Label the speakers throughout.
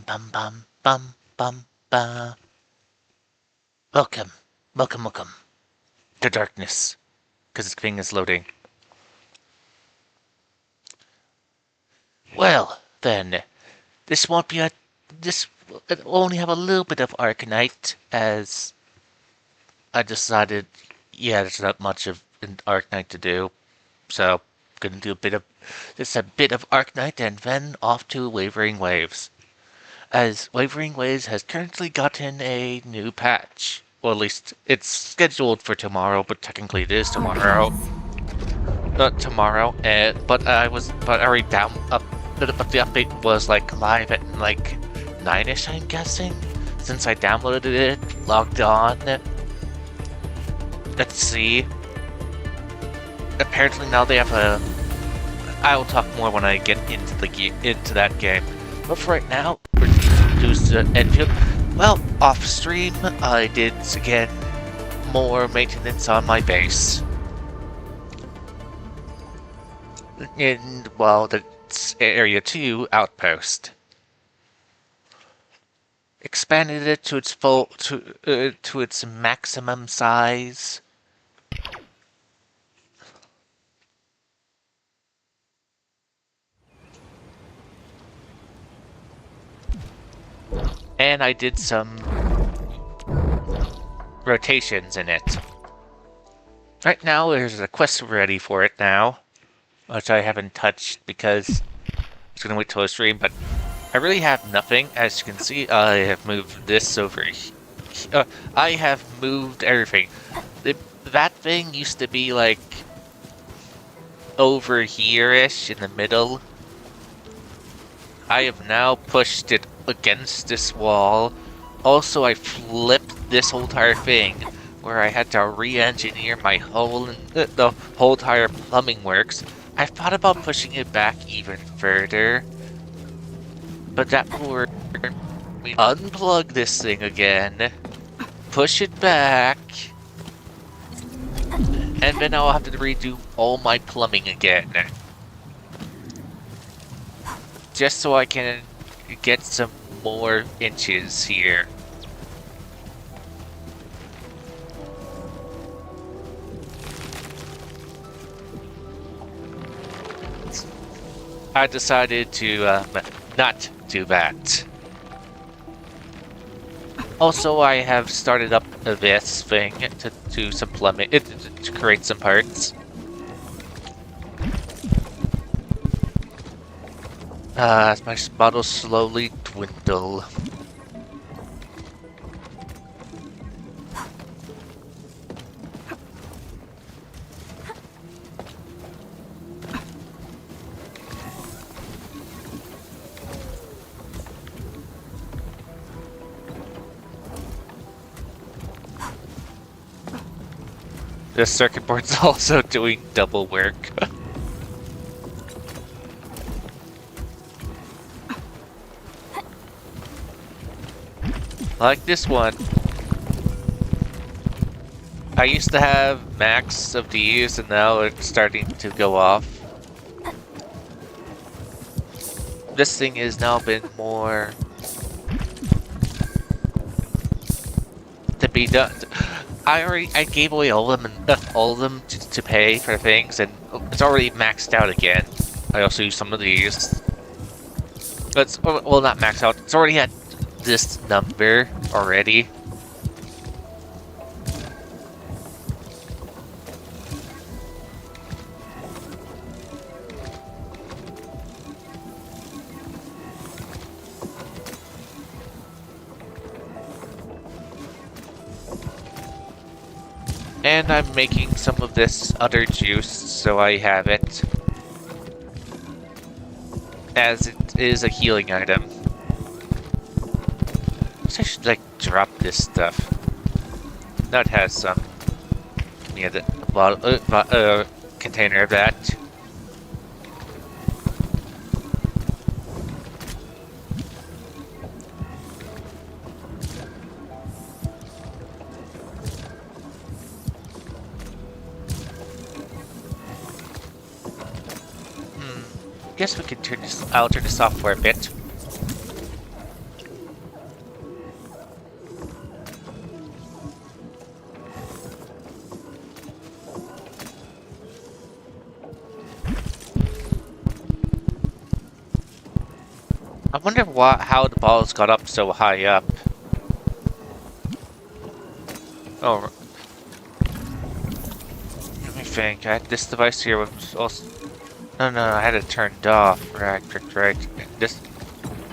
Speaker 1: bum bum bum bum ba. Welcome, welcome to darkness, because this thing is loading. Well, then, this won't be a. This will only have a little bit of Arknight, as I decided, yeah, there's not much of an Arknight to do, so gonna do just a bit of Arknight and then off to Wuthering Waves. As Wuthering Waves has currently gotten a new patch. Well, at least it's scheduled for tomorrow, but technically it is tomorrow. Not tomorrow, but I already but the update was like live at like 9ish, I'm guessing. Since I downloaded it, logged on. Let's see. Apparently now they have a. I will talk more when I get into that game. But for right now, we're introduced to endfield. Well, off stream, I did again more maintenance on my base. In, well, that's area 2 outpost. Expanded it to its to its maximum size. And I did some rotations in it. Right now, there's a quest ready for it now, which I haven't touched because I was going to wait till I stream, but I really have nothing. As you can see, I have moved this over here. I have moved everything. That thing used to be like over here-ish in the middle. I have now pushed it against this wall. Also, I flipped this whole entire thing where I had to re-engineer my whole the whole entire plumbing works. I thought about pushing it back even further, but that will unplug this thing again, push it back, and then I'll have to redo all my plumbing again. Just so I can get some more inches here. I decided to not do that. Also, I have started up this thing to do some plumbing, to create some parts. As my bottles slowly dwindle. This circuit board's also doing double work. Like this one. I used to have max of these and now it's starting to go off. This thing has now been more to be done. I gave away all of them to pay for things, and it's already maxed out again. I also used some of these. But well, not maxed out. It's already at this number already. And I'm making some of this other juice, so I have it. As it is a healing item. I should, like, drop this stuff. That has some. Yeah, the container of that. Guess we can I'll turn this off for a bit. I wonder how the balls got up so high up. Oh, let me think. This device here was also... No, I had it turned off. Right. This...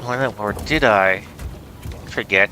Speaker 1: Or did I? Forget.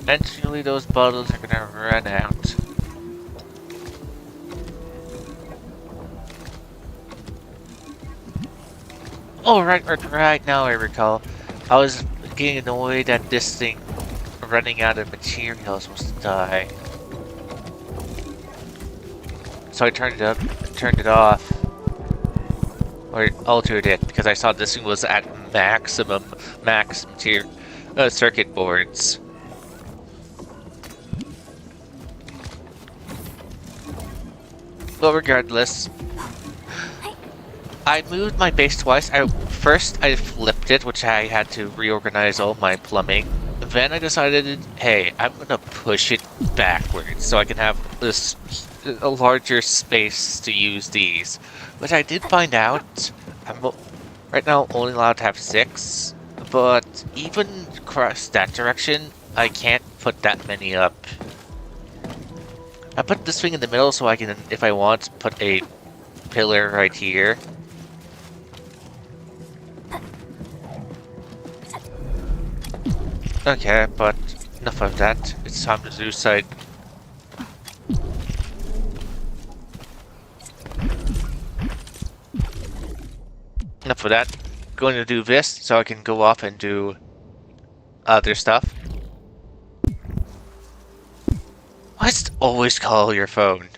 Speaker 1: Eventually those bottles are gonna run out. Oh, right now I recall. I was getting annoyed at this thing running out of materials was to die. So I turned it off. Or altered it, because I saw this thing was at max material, circuit boards. But regardless, I moved my base twice. First I flipped it, which I had to reorganize all my plumbing. Then I decided, hey, I'm gonna push it backwards so I can have a larger space to use these. Which I did find out, I'm right now only allowed to have 6, but even across that direction, I can't put that many up. I put this thing in the middle so I can, if I want, put a pillar right here. Okay, but enough of that. It's time to do side. Enough of that. Going to do this so I can go off and do other stuff. Must always call your phone.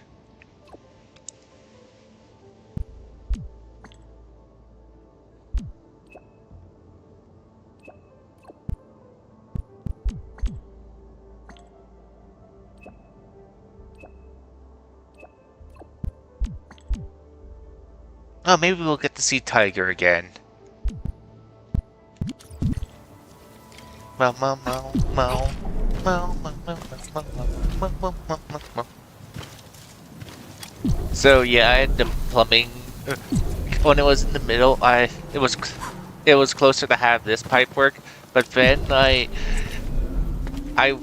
Speaker 1: Oh, maybe we'll get to see Tiger again. So yeah, I had the plumbing. When it was in the middle, it was closer to have this pipe work, but then I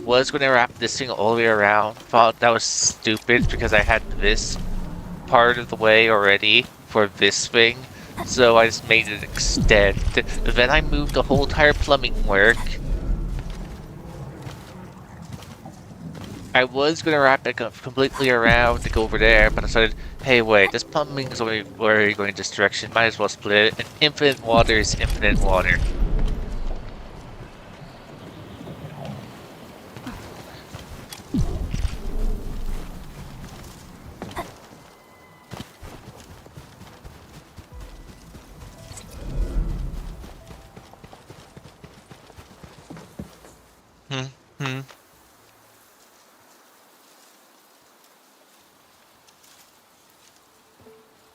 Speaker 1: was going to wrap this thing all the way around. Thought that was stupid because I had this part of the way already for this thing, so I just made it extend. Then I moved the whole entire plumbing work. I was going to wrap it completely around to go over there, but I decided, hey wait, this plumbing is only going this direction, might as well split it, and infinite water is infinite water.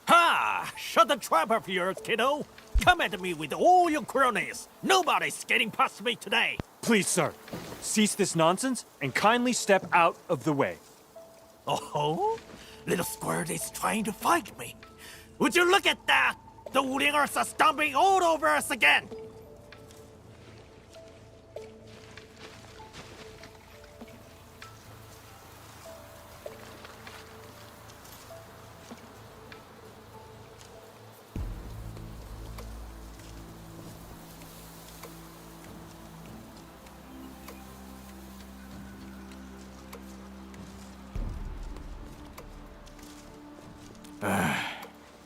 Speaker 2: Ha! Shut the trap of yours, kiddo! Come at me with all your cronies! Nobody's getting past me today!
Speaker 3: Please, sir, cease this nonsense and kindly step out of the way.
Speaker 2: Oh? Little squirt is trying to fight me. Would you look at that? The Wulingers are stomping all over us again!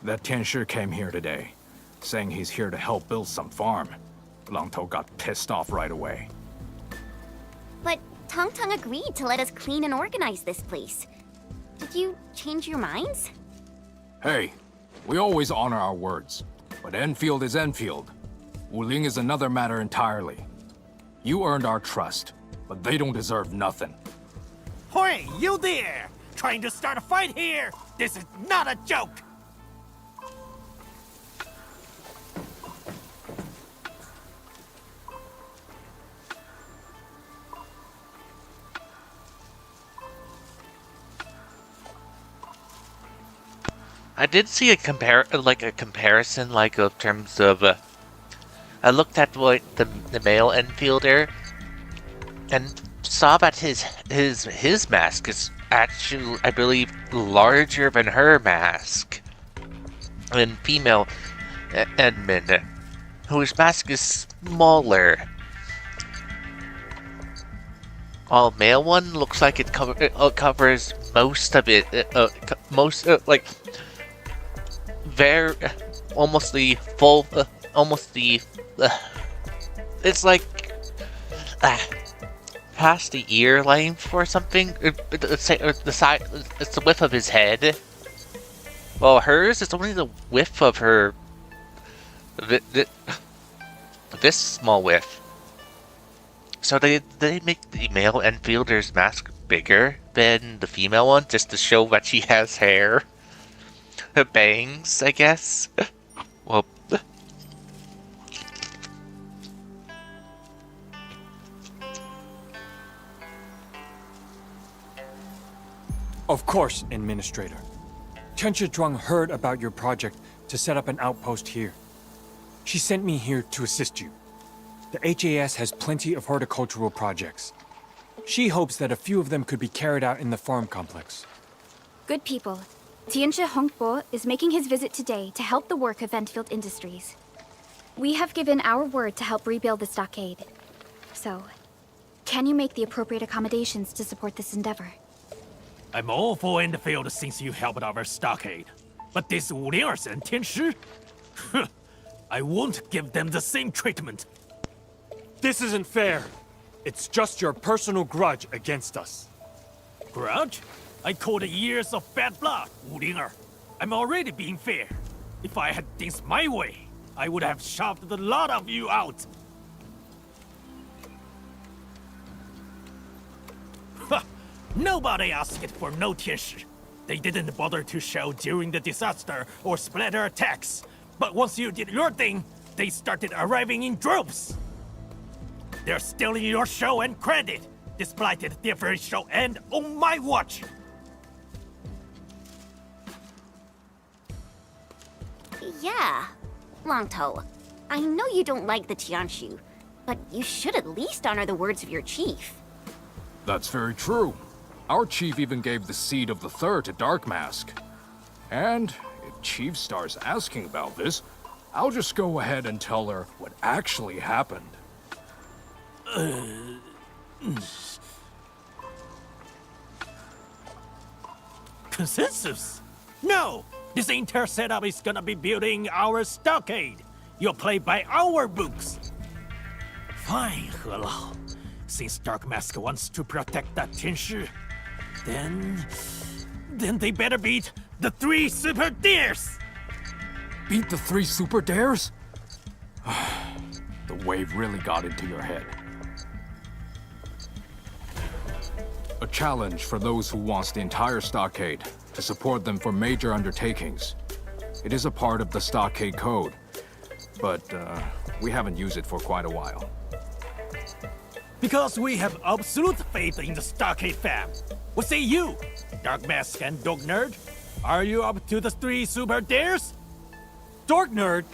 Speaker 4: That Tianshi came here today, saying he's here to help build some farm. Langtou got pissed off right away.
Speaker 5: But Tong Tong agreed to let us clean and organize this place. Did you change your minds?
Speaker 4: Hey, we always honor our words, but Enfield is Enfield. Wuling is another matter entirely. You earned our trust, but they don't deserve nothing.
Speaker 2: Hey, you there! Trying to start a fight here? This is not a joke!
Speaker 1: I did see a comparison, like of terms of. I looked at what the male endfielder, and saw that his mask is actually, I believe, larger than her mask. And female admin, whose mask is smaller. While male one looks like it covers most of it, like very almost the full, almost the. It's like past the ear length or something. Let's say the side. It's the width of his head. Well, hers is only the width of her. This small width. So they make the male endfielder's mask bigger than the female one, just to show that she has hair. Bangs, I guess. Well.
Speaker 3: Of course, Administrator. Tencha Drung heard about your project to set up an outpost here. She sent me here to assist you. The HAS has plenty of horticultural projects. She hopes that a few of them could be carried out in the farm complex.
Speaker 6: Good people. Tianchi Hongbo is making his visit today to help the work of Endfield Industries. We have given our word to help rebuild the stockade. So, can you make the appropriate accommodations to support this endeavor?
Speaker 2: I'm all for endfield since you helped our stockade. But this Wulingers and Tianshi? I won't give them the same treatment.
Speaker 3: This isn't fair. It's just your personal grudge against us.
Speaker 2: Grudge? I called years of bad blood, Wulinger. I'm already being fair. If I had things my way, I would have shoved the lot of you out. Nobody asked for no Tianshi. They didn't bother to show during the disaster or splatter attacks. But once you did your thing, they started arriving in droves. They're stealing your show and credit, despite the different show and on my watch.
Speaker 5: Yeah, Longtoe. I know you don't like the Tianshu, but you should at least honor the words of your chief.
Speaker 4: That's very true. Our chief even gave the seed of the third to Dark Mask. And if Chief starts asking about this, I'll just go ahead and tell her what actually happened.
Speaker 2: Consensus? No! This entire setup is gonna be building our stockade. You'll play by our books. Fine, He Lao. Since Dark Mask wants to protect that Tianshi, then they better beat the 3 super dares!
Speaker 4: Beat the 3 super dares? The wave really got into your head. A challenge for those who wants the entire stockade, to support them for major undertakings. It is a part of the stockade code, but we haven't used it for quite a while.
Speaker 2: Because we have absolute faith in the stockade fam. What say you, Dark Mask and Dog Nerd? Are you up to the 3 super dares?
Speaker 3: Dork Nerd?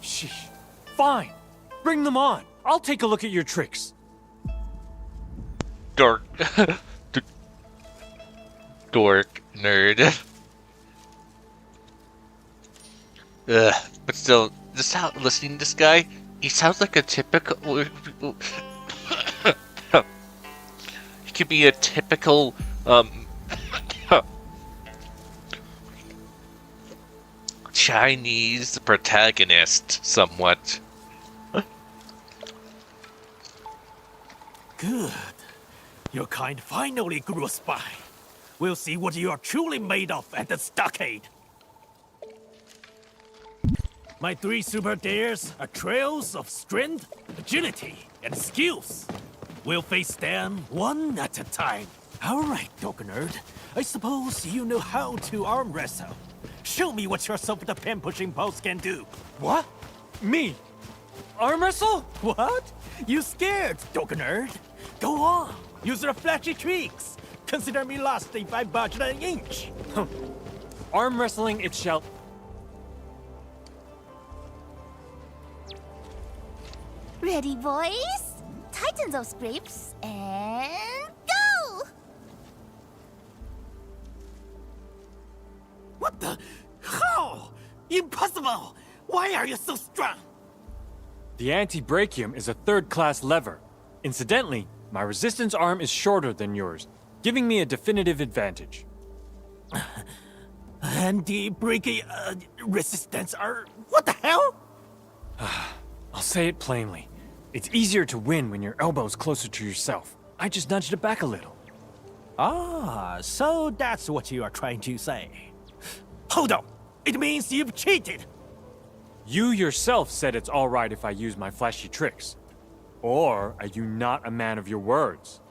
Speaker 3: Sheesh. Fine. Bring them on. I'll take a look at your tricks.
Speaker 1: Dork. Dork nerd. But still, listening to this guy, he sounds like a typical. He could be a typical Chinese protagonist, somewhat.
Speaker 2: Good. Your kind finally grew a spy. We'll see what you are truly made of at the stockade. My 3 super dares are trails of strength, agility, and skills. We'll face them one at a time. All right, Dog Nerd. I suppose you know how to arm wrestle. Show me what your self-defense pushing pose can do.
Speaker 3: What? Me? Arm wrestle?
Speaker 2: What? You scared, Dog Nerd? Go on. Use your flashy tricks. Consider me lost if I budge an inch.
Speaker 3: Arm wrestling it shall.
Speaker 5: Ready, boys? Tighten those grips and go!
Speaker 2: What the? How? Impossible! Why are you so strong?
Speaker 3: The anti-brachium is a third-class lever. Incidentally, my resistance arm is shorter than yours, giving me a definitive advantage.
Speaker 2: Anti-breaking resistance are... What the hell?
Speaker 3: I'll say it plainly. It's easier to win when your elbow's closer to yourself. I just nudged it back a little.
Speaker 2: Ah, so that's what you are trying to say. Hold on. It means you've cheated.
Speaker 3: You yourself said it's all right if I use my flashy tricks. Or are you not a man of your words?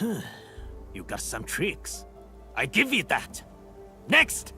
Speaker 2: You got some tricks. I give you that. Next!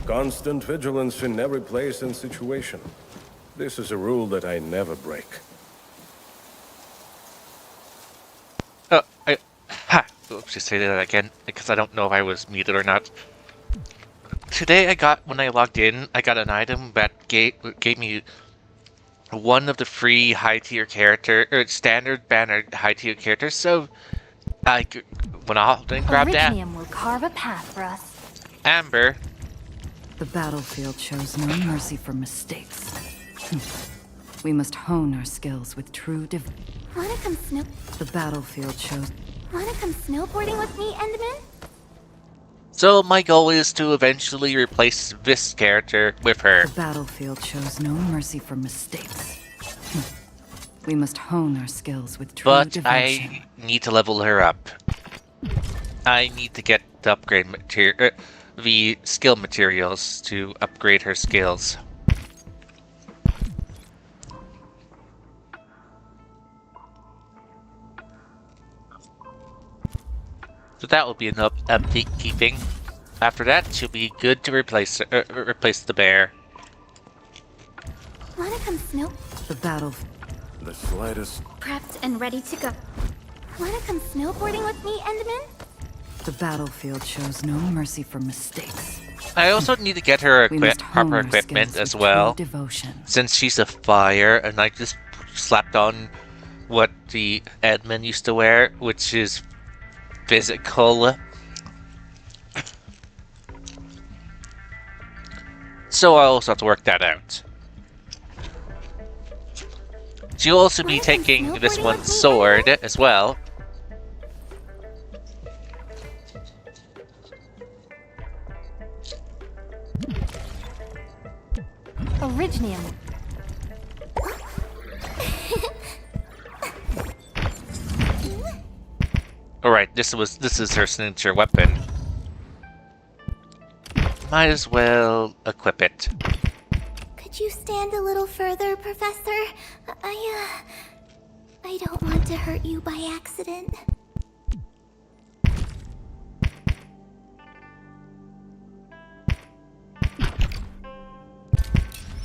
Speaker 7: Constant vigilance in every place and situation. This is a rule that I never break.
Speaker 1: Oops, just say that again, because I don't know if I was muted or not. Today when I logged in, I got an item that gave me one of the free high-tier standard banner high-tier characters, so I went off and grabbed that.
Speaker 8: Originium will carve a path for us.
Speaker 1: Amber.
Speaker 8: The battlefield shows no mercy for mistakes. We must hone our skills with true
Speaker 5: Wanna come
Speaker 8: The battlefield shows...
Speaker 5: Wanna come snowboarding with me, Enderman?
Speaker 1: So my goal is to eventually replace this character with her.
Speaker 8: The battlefield shows no mercy for mistakes. We must hone our skills with true devotion.
Speaker 1: I need to level her up. I need to get the upgrade material, the skill materials to upgrade her skills. So that will be an update keeping. After that, she'll be good to replace the bear.
Speaker 5: Wanna come
Speaker 8: The battle.
Speaker 7: The slightest...
Speaker 5: Prepped and ready to go. Wanna come snowboarding with me, Enderman?
Speaker 8: The battlefield shows no mercy for mistakes.
Speaker 1: I also need to get her proper
Speaker 8: our
Speaker 1: equipment
Speaker 8: skills
Speaker 1: as
Speaker 8: with
Speaker 1: well.
Speaker 8: true devotion.
Speaker 1: Since she's a fire, and I just slapped on what the admin used to wear, which is physical. So I also have to work that out. She'll also be taking this one's sword as well.
Speaker 8: Originium.
Speaker 1: Alright, this is her signature weapon. Might as well equip it.
Speaker 5: Could you stand a little further, Professor? I don't want to hurt you by accident.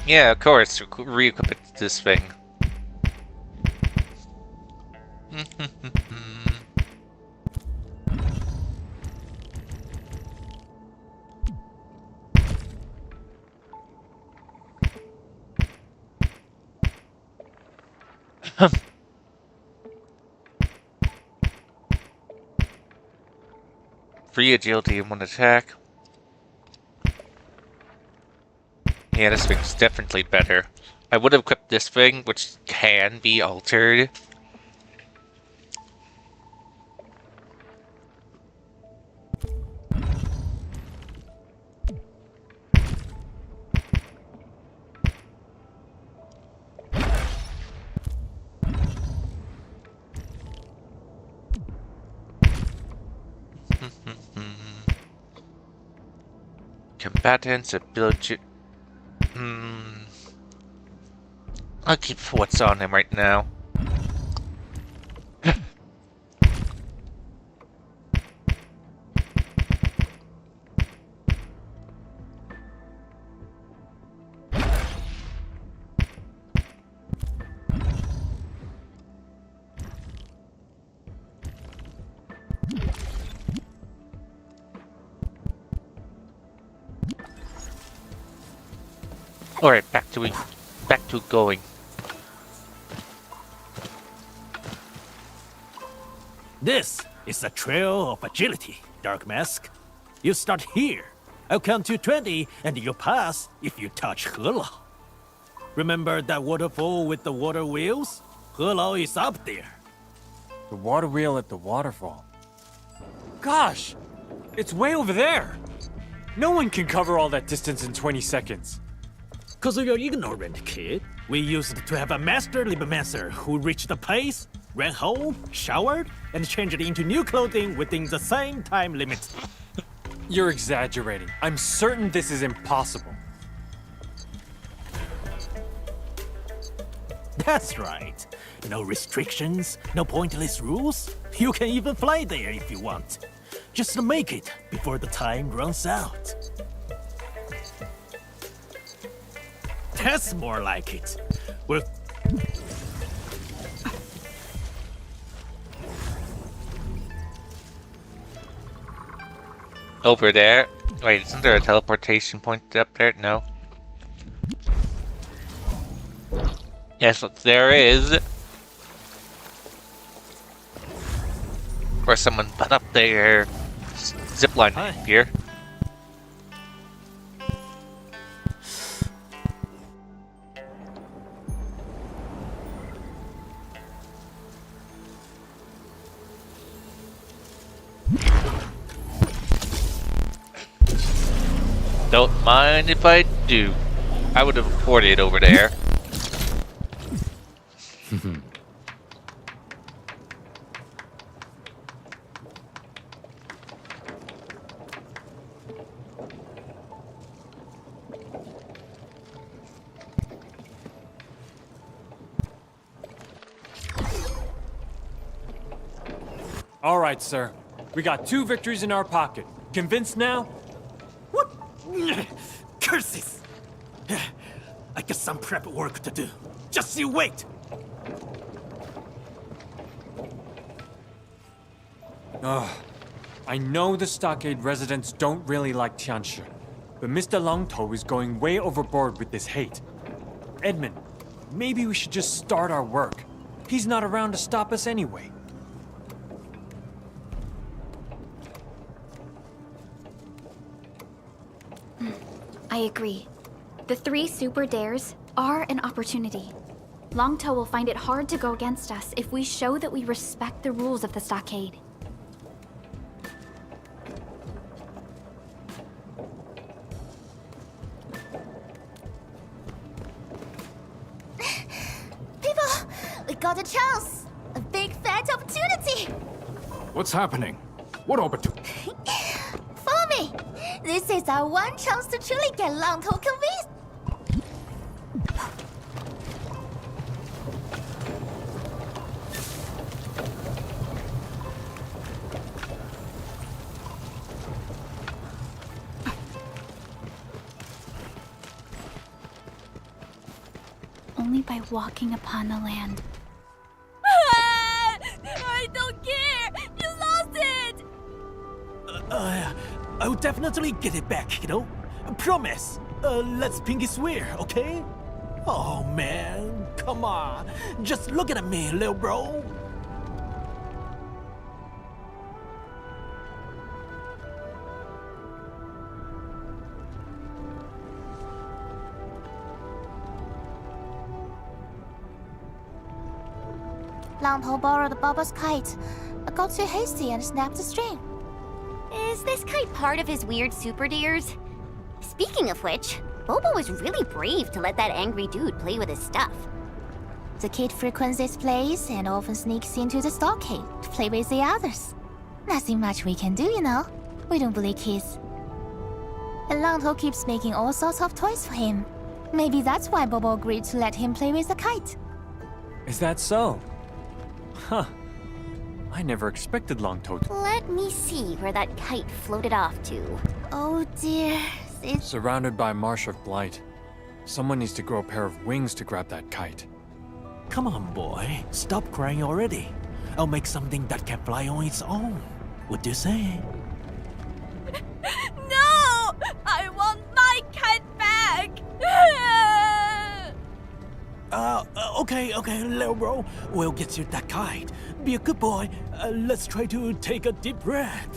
Speaker 1: Yeah, of course, re-equip it to this thing. Free agility in one attack. Yeah, this thing's definitely better. I would have equipped this thing, which can be altered. Combatants, ability... I'll keep what's on him right now. Alright, back to going.
Speaker 2: This is a trail of agility, Dark Mask. You start here. I'll count to 20, and you'll pass if you touch Helao. Remember that waterfall with the water wheels? Helao is up there.
Speaker 3: The water wheel at the waterfall. Gosh! It's way over there! No one can cover all that distance in 20 seconds.
Speaker 2: 'Cause you're ignorant, kid. We used to have a master libmancer who reached the place, ran home, showered, and changed into new clothing within the same time limit.
Speaker 3: You're exaggerating. I'm certain this is impossible.
Speaker 2: That's right. No restrictions, no pointless rules. You can even fly there if you want. Just make it before the time runs out. That's more like it. Well,
Speaker 1: Over there. Wait, isn't there a teleportation point up there? No. Yes, there is. Or someone put up their zipline here. Don't mind if I do. I would have reported over there.
Speaker 3: All right, sir. We got 2 victories in our pocket. Convinced now?
Speaker 2: what? Curses! I got some prep work to do. Just you wait.
Speaker 3: I know the stockade residents don't really like Tianshi, but Mr. Longtou is going way overboard with this hate. Edmund, maybe we should just start our work. He's not around to stop us anyway.
Speaker 6: I agree. The 3 super dares are an opportunity. Longtou will find it hard to go against us if we show that we respect the rules of the stockade.
Speaker 5: People, we got a chance! A big fat opportunity!
Speaker 4: What's happening? What opportunity?
Speaker 5: Follow me! This is our one chance to truly get Longtou convinced!
Speaker 6: Only by walking upon the land.
Speaker 5: I don't care! You lost it!
Speaker 2: I'll definitely get it back, you know? Promise. Let's pinky swear, okay? Oh man, come on. Just look at me, little bro.
Speaker 9: Langtou borrowed Bobo's kite, but got too hasty and snapped the string.
Speaker 5: Is this kite part of his weird super deers? Speaking of which, Bobo was really brave to let that angry dude play with his stuff.
Speaker 9: The kid frequents this place and often sneaks into the stockade to play with the others. Nothing much we can do, you know. We don't bully kids. And Langtou keeps making all sorts of toys for him. Maybe that's why Bobo agreed to let him play with the kite.
Speaker 3: Is that so? Huh. I never expected Langtou to...
Speaker 5: Let me see where that kite floated off to.
Speaker 9: Oh dear,
Speaker 3: Surrounded by marsh of blight. Someone needs to grow a pair of wings to grab that kite.
Speaker 2: Come on, boy. Stop crying already. I'll make something that can fly on its own. What do you say?
Speaker 10: No! I want my kite back!
Speaker 2: Okay, little bro. We'll get you that kite. Be a good boy. Let's try to take a deep breath.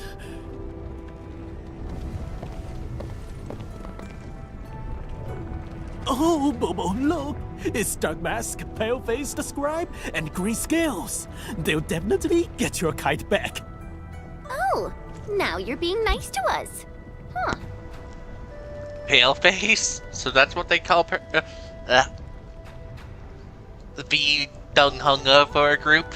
Speaker 2: Oh, Bobo, look! It's Dark Mask, Pale-Faced Scribe, and Green Scales. They'll definitely get your kite back.
Speaker 5: Oh, now you're being nice to us. Huh.
Speaker 1: Paleface? So that's what they call being dung-hung for a group?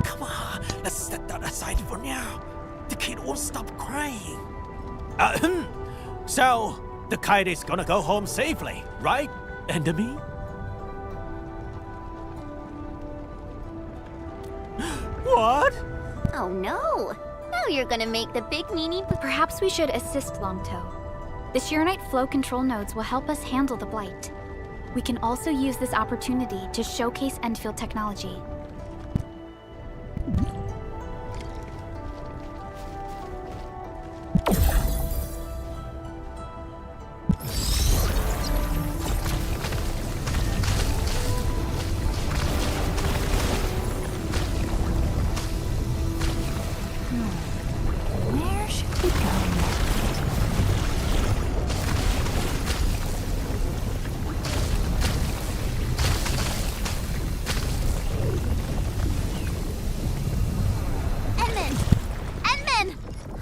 Speaker 2: Come on, let's set that aside for now. The kid won't stop crying. So, the kite is gonna go home safely, right, enemy? What?
Speaker 5: Oh no! Now you're gonna make the big meanie...
Speaker 6: Perhaps we should assist Langtou. The Sheernite flow control nodes will help us handle the blight. We can also use this opportunity to showcase endfield technology.
Speaker 9: where should we go next?
Speaker 5: Edmund!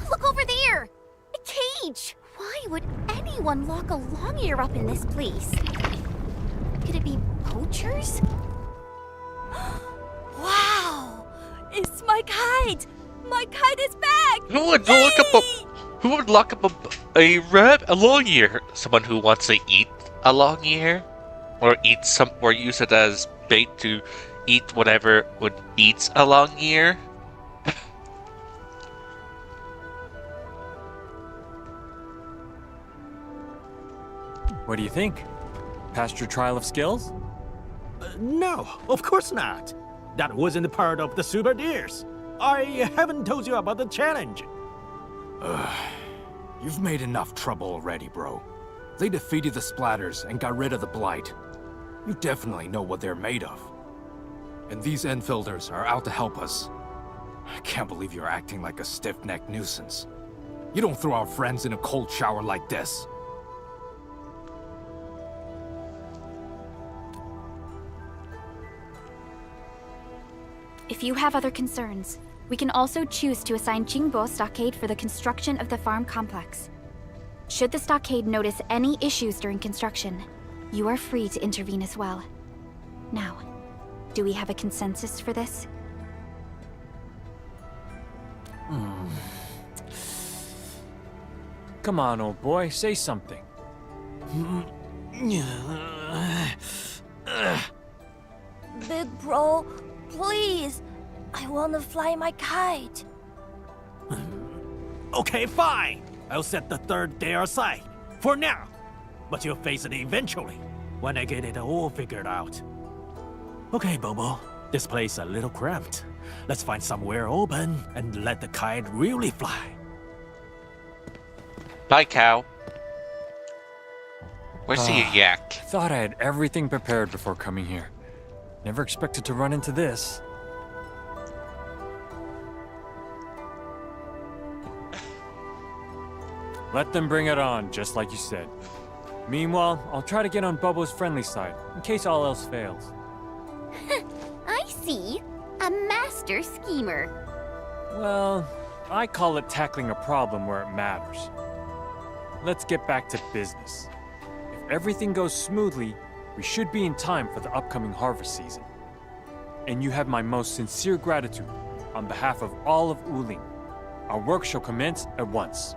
Speaker 5: Look over there! A cage! Why would anyone lock a long ear up in this place? Could it be poachers?
Speaker 10: Wow! It's my kite! My kite is back!
Speaker 1: Who would lock up a long ear? Someone who wants to eat a long ear, or use it as bait to eat whatever would eat a long ear.
Speaker 3: What do you think? Passed your trial of skills?
Speaker 2: No, of course not. That wasn't part of the Super Deers. I haven't told you about the challenge.
Speaker 4: You've made enough trouble already, bro. They defeated the Splatters and got rid of the Blight. You definitely know what they're made of. And these Enfielders are out to help us. I can't believe you're acting like a stiff-necked nuisance. You don't throw our friends in a cold shower like this.
Speaker 6: If you have other concerns, we can also choose to assign Jingbo Stockade for the construction of the farm complex. Should the stockade notice any issues during construction, you are free to intervene as well. Now, do we have a consensus for this?
Speaker 3: Come on, old boy, say something.
Speaker 10: Big bro, please. I want to fly my kite.
Speaker 2: Okay, fine. I'll set the third day aside. For now. But you'll face it eventually, when I get it all figured out. Okay, Bobo. This place a little cramped. Let's find somewhere open and let the kite really fly.
Speaker 1: Bye, cow. Where's the yak?
Speaker 3: Thought I had everything prepared before coming here. Never expected to run into this. Let them bring it on, just like you said. Meanwhile, I'll try to get on Bobo's friendly side, in case all else fails.
Speaker 5: I see. A master schemer.
Speaker 3: Well, I call it tackling a problem where it matters. Let's get back to business. If everything goes smoothly, we should be in time for the upcoming harvest season. And you have my most sincere gratitude on behalf of all of Wuling. Our work shall commence at once.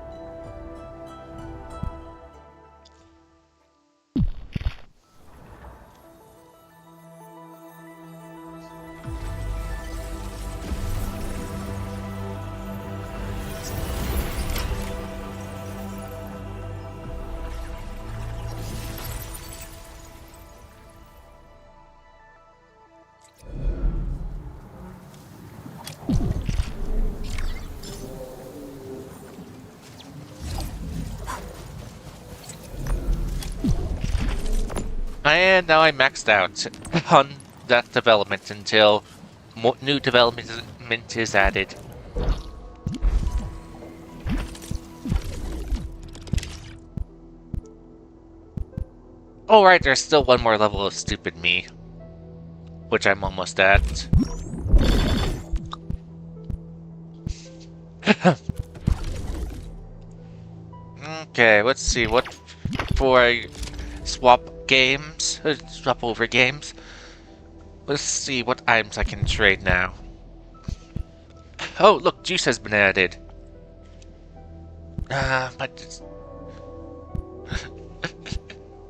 Speaker 1: And now I maxed out on that development until new development is added. Oh right, there's still one more level of stupid me, which I'm almost at. Okay, let's see what before I swap over games. Let's see what items I can trade now. Oh, look, juice has been added. But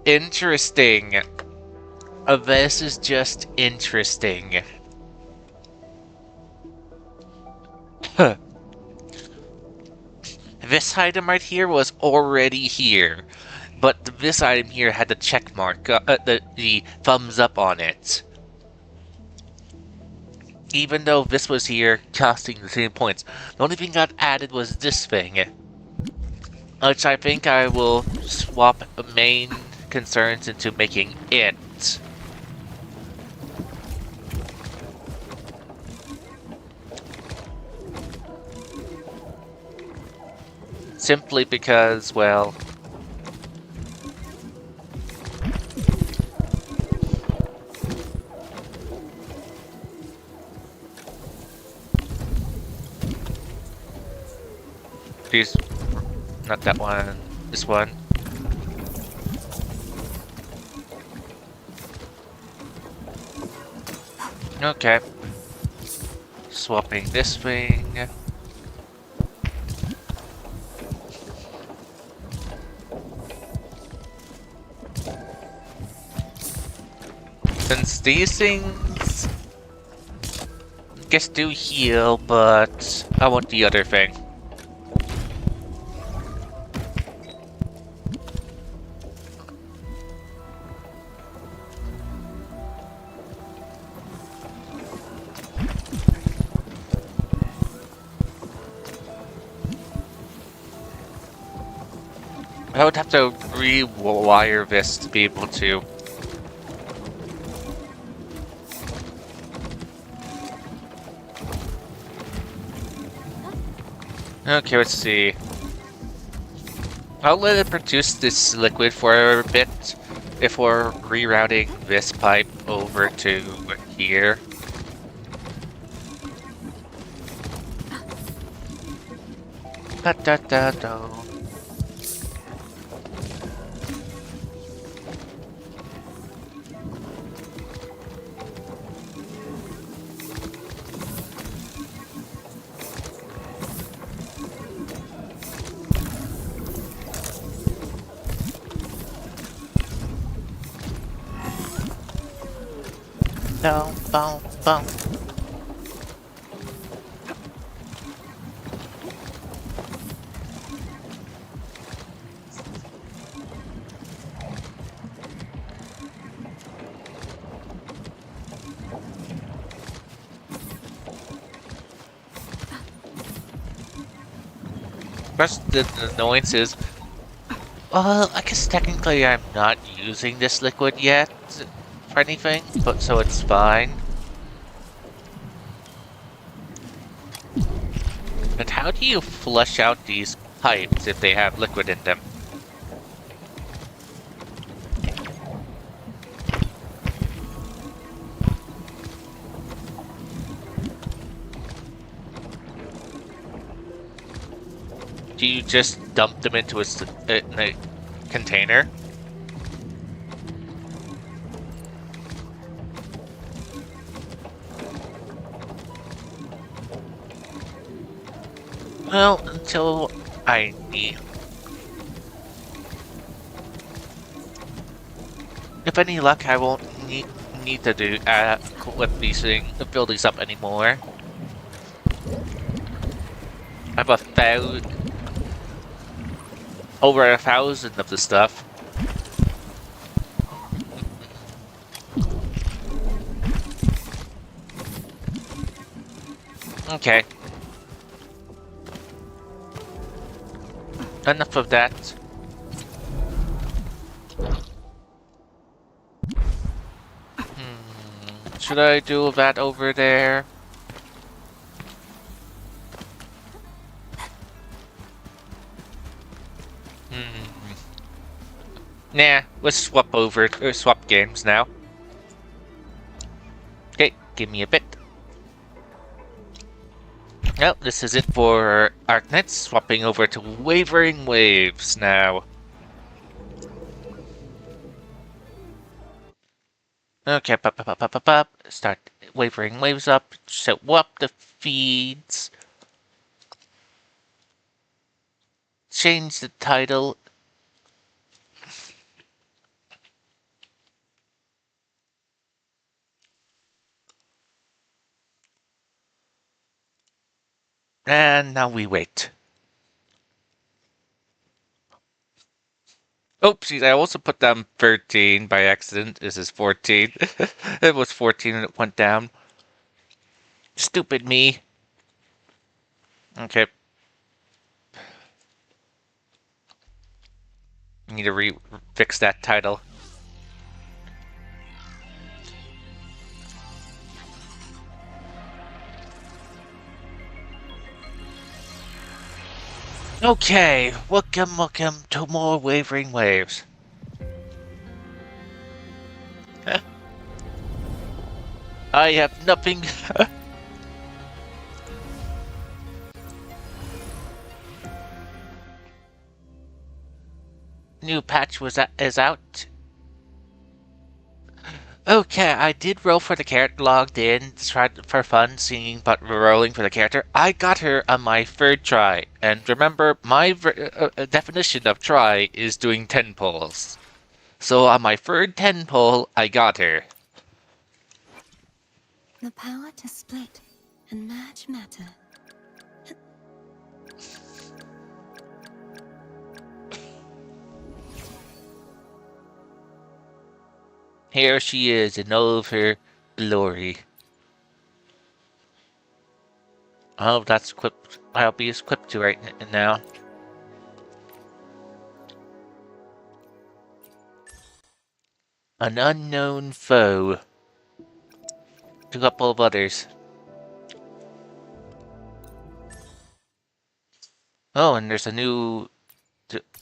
Speaker 1: interesting. This is just interesting. This item right here was already here. But this item here had the check mark, the thumbs up on it. Even though this was here, costing the same points. The only thing got added was this thing. Which I think I will swap main concerns into making it. Simply because, well... Please, not that one, this one. Okay. Swapping this thing. Since these things, I guess do heal, but I want the other thing. I would have to rewire this to be able to. Okay, let's see. I'll let it produce this liquid for a bit before rerouting this pipe over to here. Da da da da. Boom, boom, boom. Plus, the annoyance is, well, I guess technically I'm not using this liquid yet for anything, but so it's fine. But how do you flush out these pipes if they have liquid in them? Do you just dump them into in a container? Well, until I need... If any luck, I won't need to do with these build these up anymore. I have over 1,000 of the stuff. Okay. Enough of that. Should I do that over there? Nah, let's swap games now. Okay, give me a bit. Oh, this is it for Arknight, swapping over to Wuthering Waves now. Okay, start Wuthering Waves up, set up the feeds. Change the title. And now we wait. Oopsies, I also put down 13 by accident. This is 14. It was 14 and it went down. Stupid me. Okay. Need to fix that title. Okay, welcome to more Wuthering Waves. I have nothing. New patch is out. Okay, I did roll for the character, logged in, tried for fun, seeing but rolling for the character. I got her on my third try, and remember, my definition of try is doing 10 pulls. So on my third 10 pull, I got her.
Speaker 10: The power to split and merge matter.
Speaker 1: Here she is in all of her glory. Oh, that's equipped. I'll be equipped to right now. An unknown foe. A couple of others. Oh, and there's a new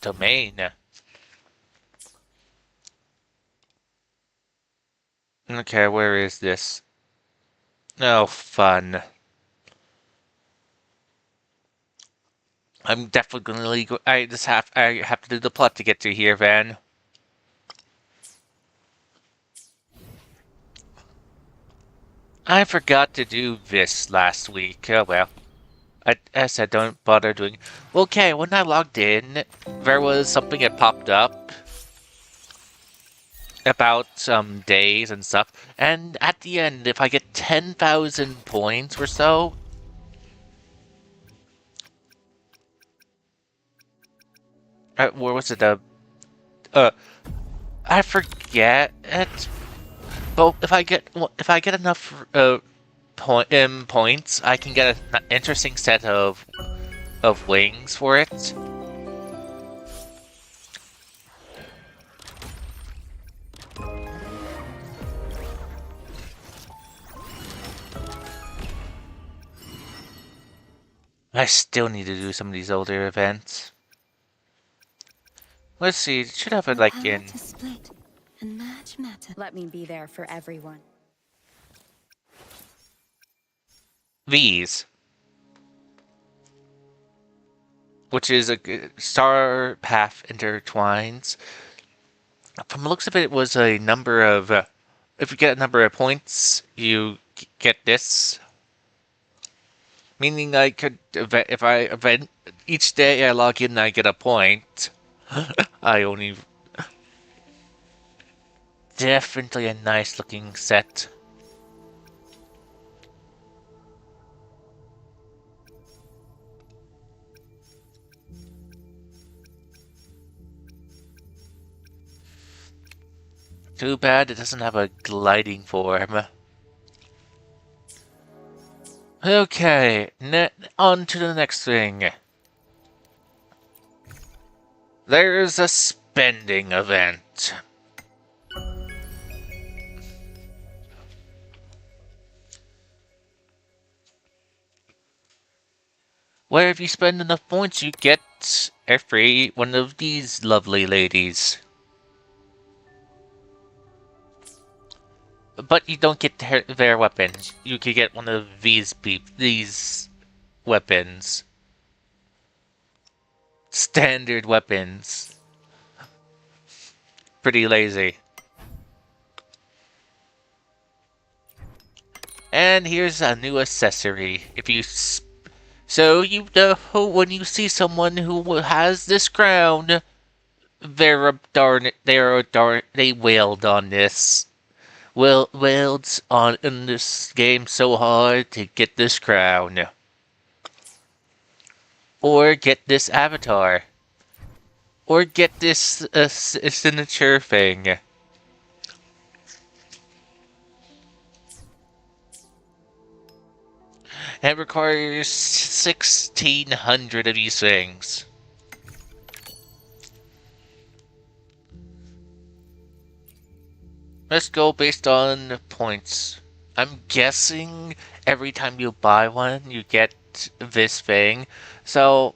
Speaker 1: domain. Okay, where is this? Oh, fun. I'm definitely go. I have to do the plot to get to here, Van. I forgot to do this last week. Oh well. I said don't bother doing. Okay, when I logged in, there was something that popped up about some days and stuff, and at the end, if I get 10,000 points or so, where was it? I forget it. But if I get enough points, I can get an interesting set of wings for it. I still need to do some of these older events. Let's see, it should have it like in...
Speaker 10: To split and merge matter.
Speaker 6: Let me be there for everyone.
Speaker 1: These. which is a star path intertwines. From the looks of it, it was a number of. If you get a number of points, you get this. Meaning I could, if I event each day I log in, I get a point. I only. Definitely a nice looking set. Too bad it doesn't have a gliding form. Okay, on to the next thing. There's a spending event. Where if you spend enough points, you get a free one of these lovely ladies. But you don't get their weapons. You could get one of these weapons. Standard weapons. Pretty lazy. And here's a new accessory. If you so you know when you see someone who has this crown, they wailed on this. Wailed on in this game so hard to get this crown. Or get this avatar. Or get this signature thing. And it requires 1,600 of these things. Let's go based on points. I'm guessing every time you buy one, you get this thing. So,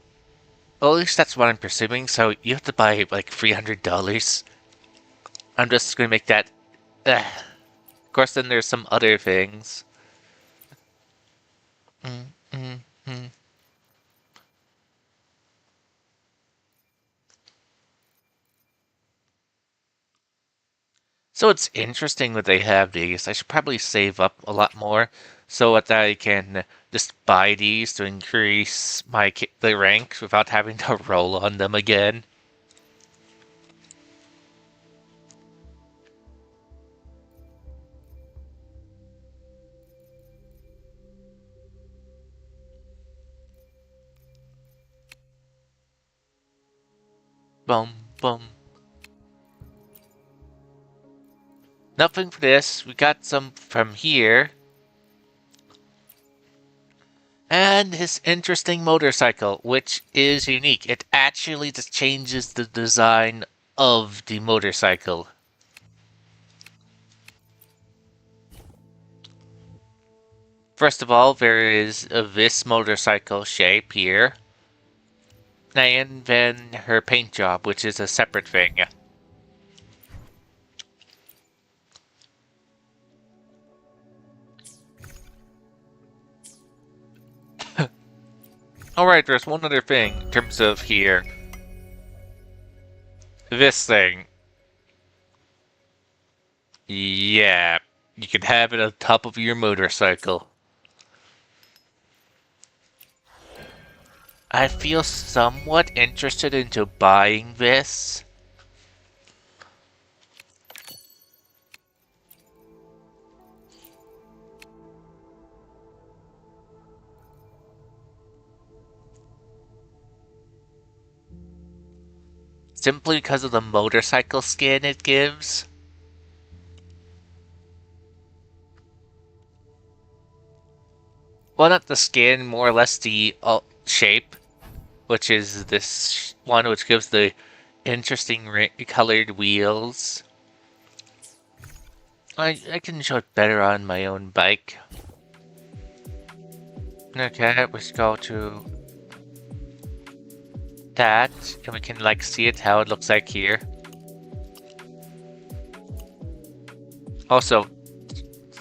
Speaker 1: well, at least that's what I'm presuming. So you have to buy like $300. I'm just gonna make that. Of course, then there's some other things. So it's interesting that they have these. I should probably save up a lot more so that I can just buy these to increase the rank without having to roll on them again. Bum, bum. Nothing for this. We got some from here. And his interesting motorcycle, which is unique. It actually just changes the design of the motorcycle. First of all, there is this motorcycle shape here. And then her paint job, which is a separate thing. Alright, there's one other thing in terms of here. This thing. Yeah, you can have it on top of your motorcycle. I feel somewhat interested into buying this. Simply because of the motorcycle skin it gives. Well, not the skin, more or less the shape, which is this one which gives the interesting colored wheels. I can show it better on my own bike. Okay, let's go to that, and we can like see it how it looks like here. Also,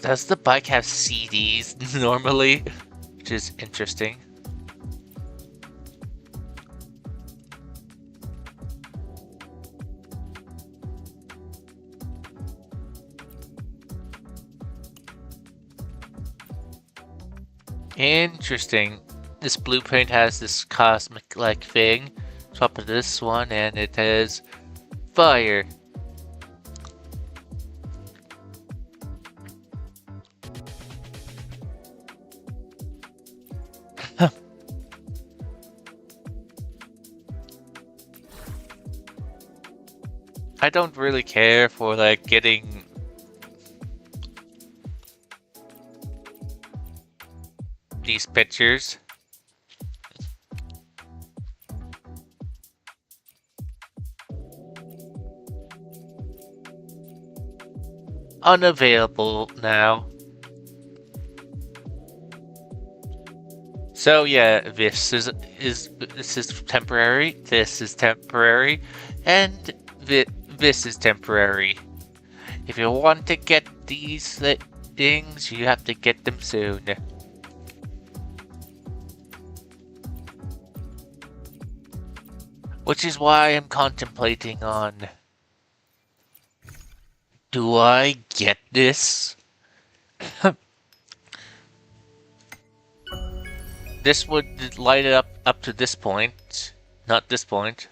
Speaker 1: does the bike have CDs normally? Which is interesting. Interesting. This blueprint has this cosmic-like thing. Top of this one, and it has fire. I don't really care for like getting these pictures. Unavailable now. So yeah, this is temporary. This is temporary, and this is temporary. If you want to get these things, you have to get them soon. Which is why I'm contemplating on, do I get this? This would light it up to this point, not this point.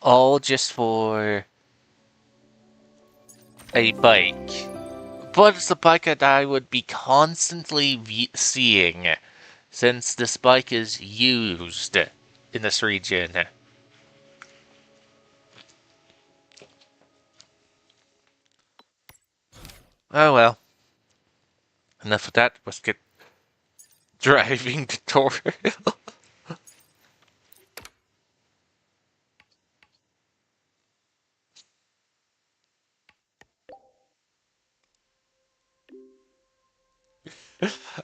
Speaker 1: All just for a bike. But it's a bike that I would be constantly seeing, since this bike is used in this region. Oh well. Enough of that. Let's get driving tutorial.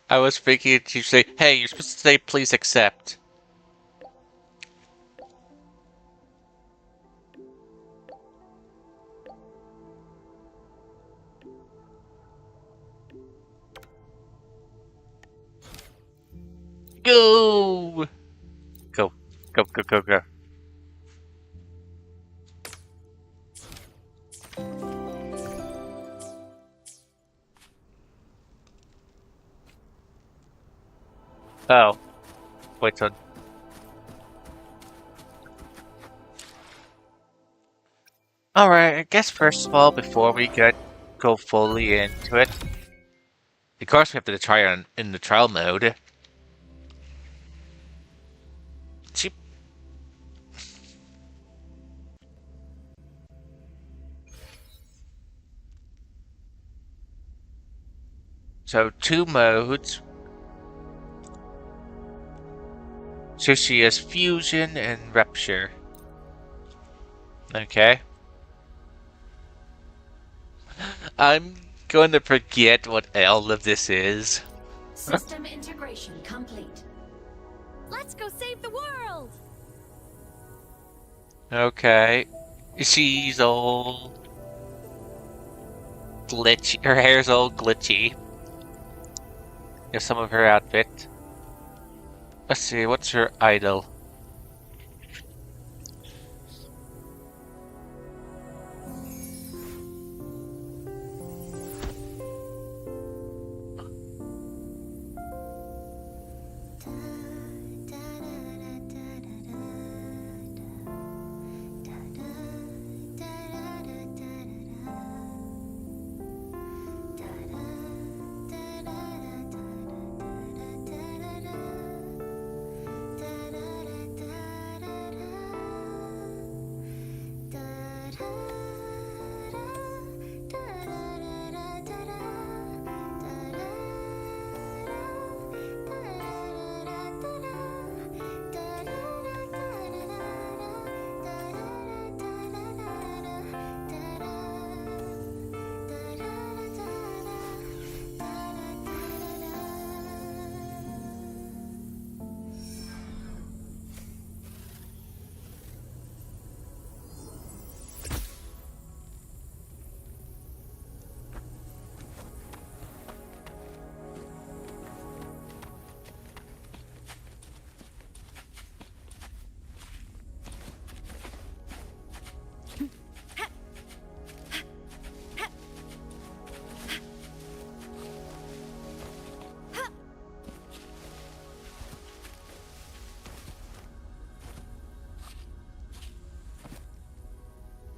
Speaker 1: I was thinking to say, hey, you're supposed to say please accept. Go! Go. Go, go, go, go. Oh. Wait till... Alright, I guess first of all, before we go fully into it, of course we have to try on in the trial mode. Cheap. So 2 modes. So she has fusion and rupture. Okay. I'm going to forget what all of this is.
Speaker 8: System integration complete.
Speaker 5: Let's go save the world!
Speaker 1: Okay. She's all glitchy. Her hair's all glitchy. Here's some of her outfit. Let's see, what's her idol?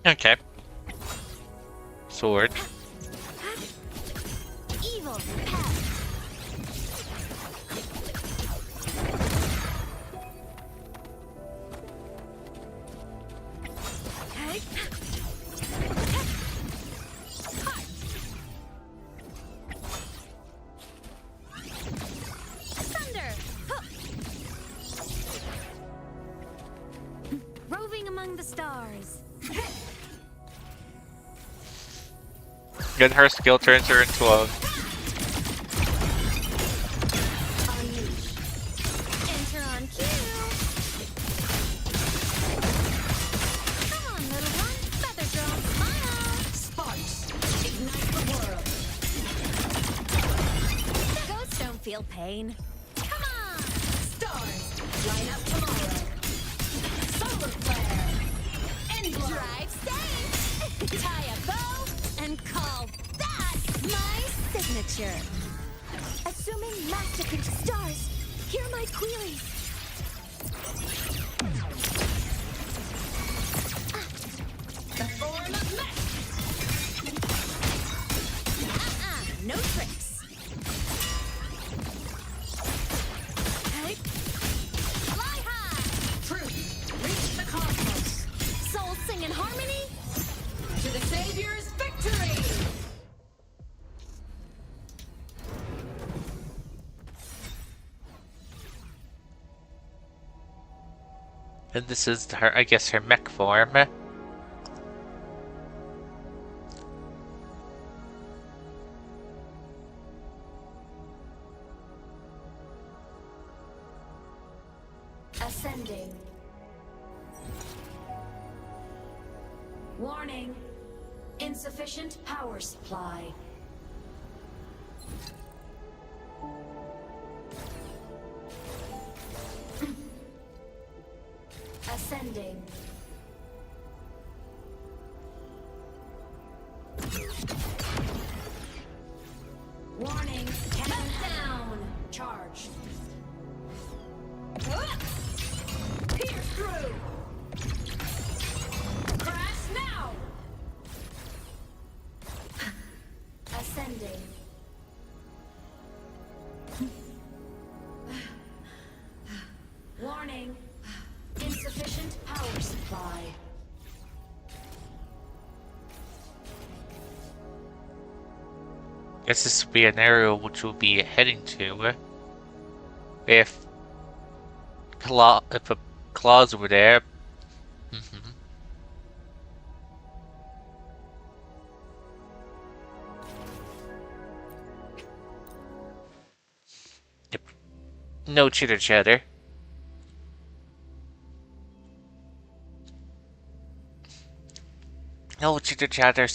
Speaker 1: Okay. Sword.
Speaker 5: Evil Thunder! Roving among the stars.
Speaker 1: Then her skill turns her into a...
Speaker 5: Enter on cue. Come on, little one. Feather drone, smile. Sparks, ignite the world. Ghosts don't feel pain. Come on. Stars, light up tomorrow. Solar flare. Endfield. Drive safe. Tie a bow and call that my signature. Assuming master into stars, hear my queries. The form of mech. No tricks. Hey. Fly high. Truth, reach the cosmos. Souls sing in harmony. To the Savior's victory.
Speaker 1: And this is her, I guess, her mech form.
Speaker 5: Ascending. Warning. Insufficient power supply. Ascending. Warning. Cannon down. Charge. Pierce through. Crash now. Ascending. Warning. Insufficient power supply.
Speaker 1: Guess this would be an area which we'll be heading to. If a claws were there. Yep. No chitter chatter. No chitter chatter.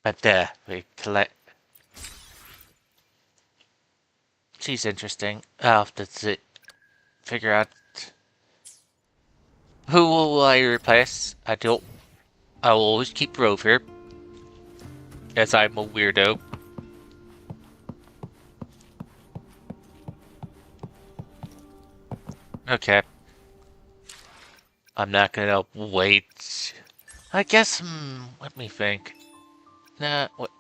Speaker 1: But we collect. She's interesting. I'll have to figure out who will I replace. I will always keep Rover, as I'm a weirdo. Okay. I'm not gonna wait. I guess, let me think. Nah, what?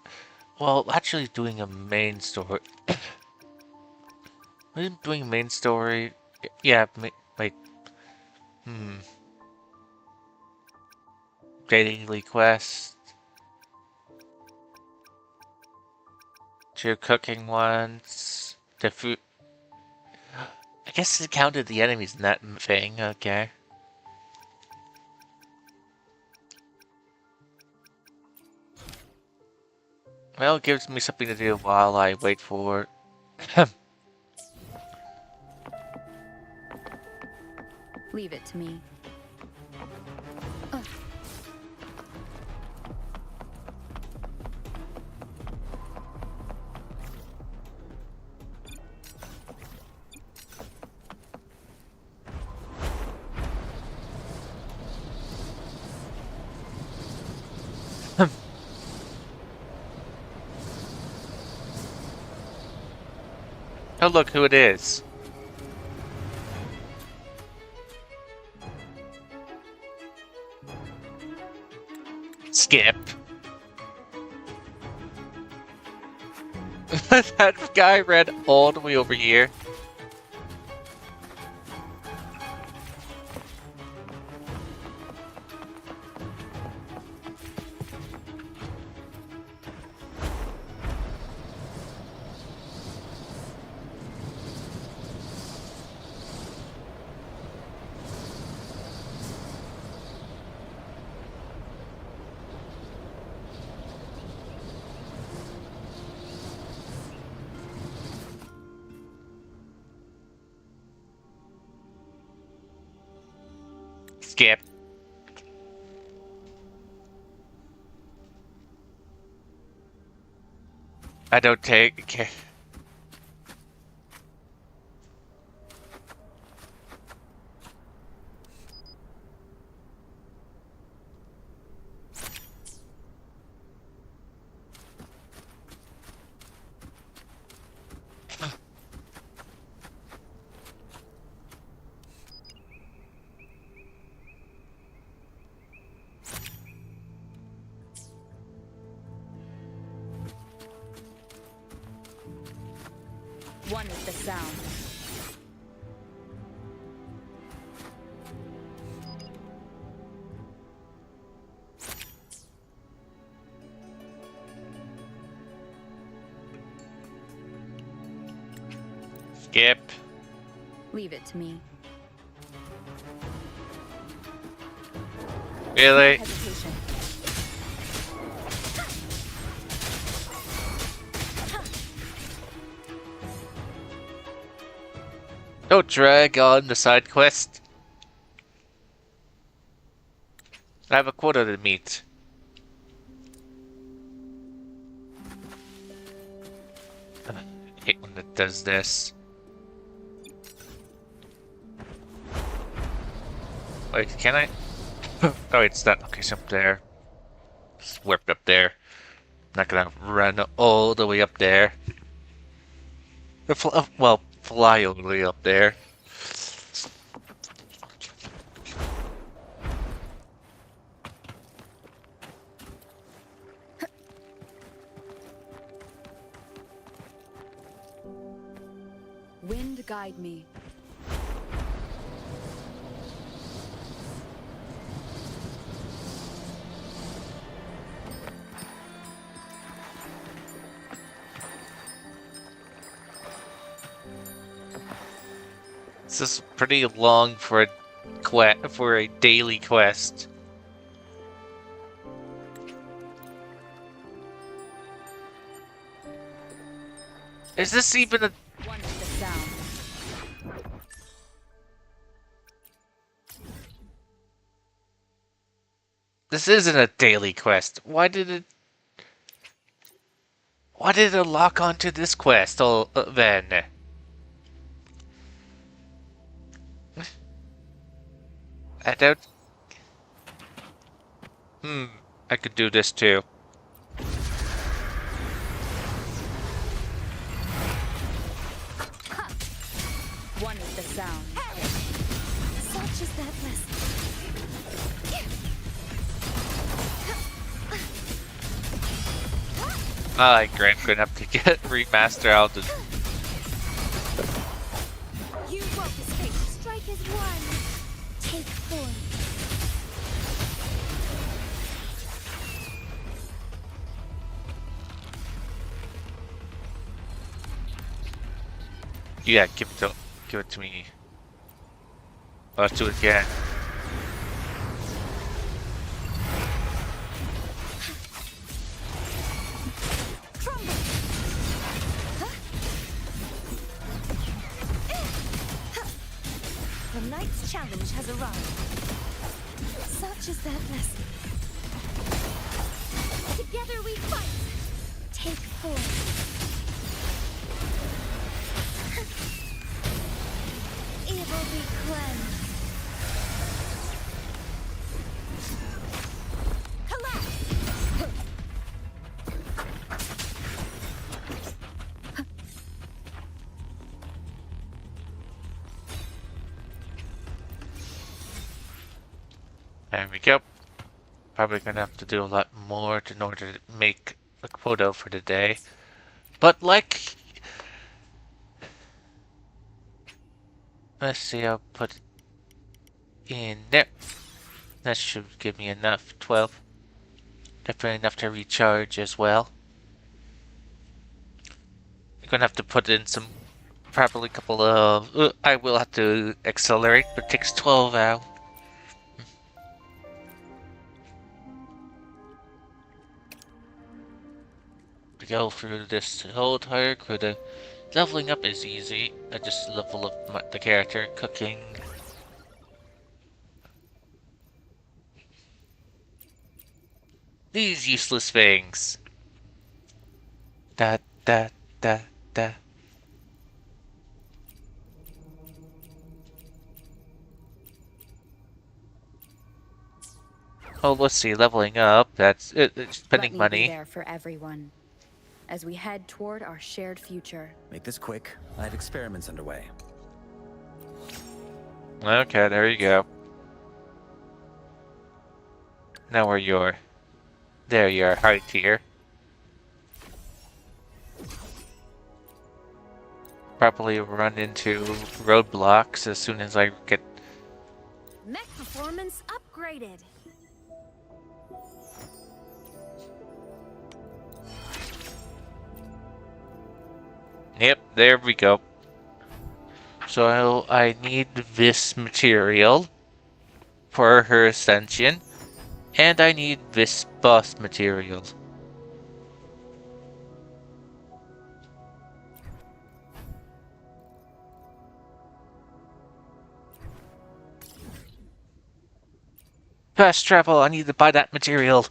Speaker 1: Well, actually doing a main story. Doing a main story. Yeah, wait. Daily quest. 2 cooking ones. The food. I guess it counted the enemies in that thing. Okay. Well, it gives me something to do while I wait for...
Speaker 8: Leave it to me.
Speaker 1: Oh, look who it is. Skip. That guy ran all the way over here. Skip. I don't take. Okay.
Speaker 8: One with the sound.
Speaker 1: Skip.
Speaker 8: Leave it to me.
Speaker 1: Really?
Speaker 8: Hesitation.
Speaker 1: Don't drag on the side quest. I have a quota to meet. I hate when it does this. Wait, can I? Oh, it's not. Okay, so up there. Just warped up there. Not gonna run all the way up there. Well, fly all the way up there.
Speaker 8: Wind guide me.
Speaker 1: This is pretty long for a daily quest. Is this even a?
Speaker 8: One with the sound.
Speaker 1: This isn't a daily quest. Why did it? Why did it lock onto this quest then? I don't. I could do this too.
Speaker 8: One with the sound.
Speaker 10: Such is that lesson.
Speaker 1: I like Grant going up to get remaster out the.
Speaker 10: You won't escape. Strike as one. Take four.
Speaker 1: Yeah, give it to me. Let's do it again.
Speaker 10: The knight's challenge has arrived. Such is that lesson. Together we fight. Take four. Evil be cleansed. Collapse.
Speaker 1: There we go. Probably gonna have to do a lot more in order to make a quota for the day. But like, let's see, I'll put it in there. That should give me enough. 12. Definitely enough to recharge as well. I'm gonna have to put in some, probably a couple of, I will have to accelerate, but it takes 12 out. To go through this whole entire quota. Leveling up is easy. I just level up the character, cooking. These useless things. Da da da da. Oh, let's see, leveling up, that's it's spending
Speaker 11: Let me
Speaker 1: money.
Speaker 11: be there for everyone as we head toward our shared future.
Speaker 12: Make this quick. I have experiments underway.
Speaker 1: Okay, there you go. Now where you're. There you are, high tier. Probably run into roadblocks as soon as I get.
Speaker 10: Mech performance upgraded.
Speaker 1: Yep, there we go. So I need this material for her ascension, and I need this boss material. Fast travel, I need to buy that material.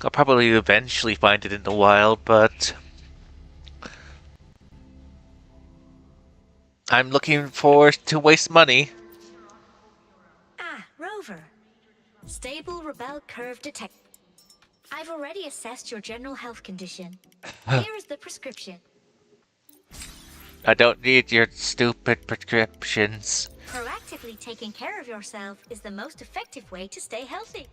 Speaker 1: I'll probably eventually find it in the wild, but I'm looking forward to waste money.
Speaker 5: Ah, Rover. Stable Rebel curve detect. I've already assessed your general health condition. Here is the prescription.
Speaker 1: I don't need your stupid prescriptions.
Speaker 5: Proactively taking care of yourself is the most effective way to stay healthy.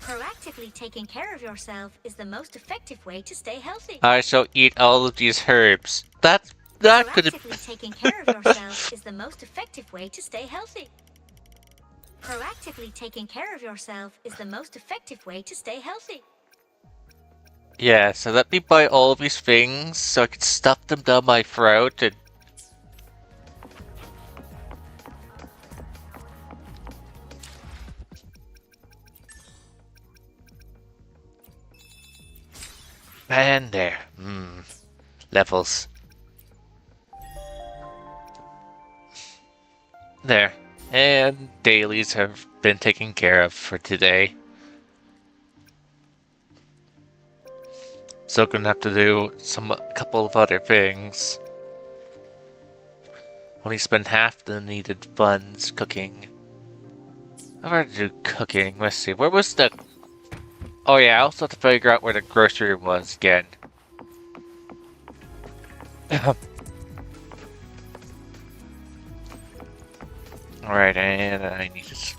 Speaker 5: Proactively taking care of yourself is the most effective way to stay healthy.
Speaker 1: I shall eat all of these herbs. That could have.
Speaker 5: Proactively taking care of yourself is the most effective way to stay healthy. Proactively taking care of yourself is the most effective way to stay healthy.
Speaker 1: Yeah, so let me buy all of these things so I can stuff them down my throat and. And there. Levels. There. And dailies have been taken care of for today. So gonna have to do a couple of other things. Only spend half the needed funds cooking. I've already do cooking. Let's see. Where was the? Oh yeah, I also have to figure out where the grocery room was again. Alright, and I need to.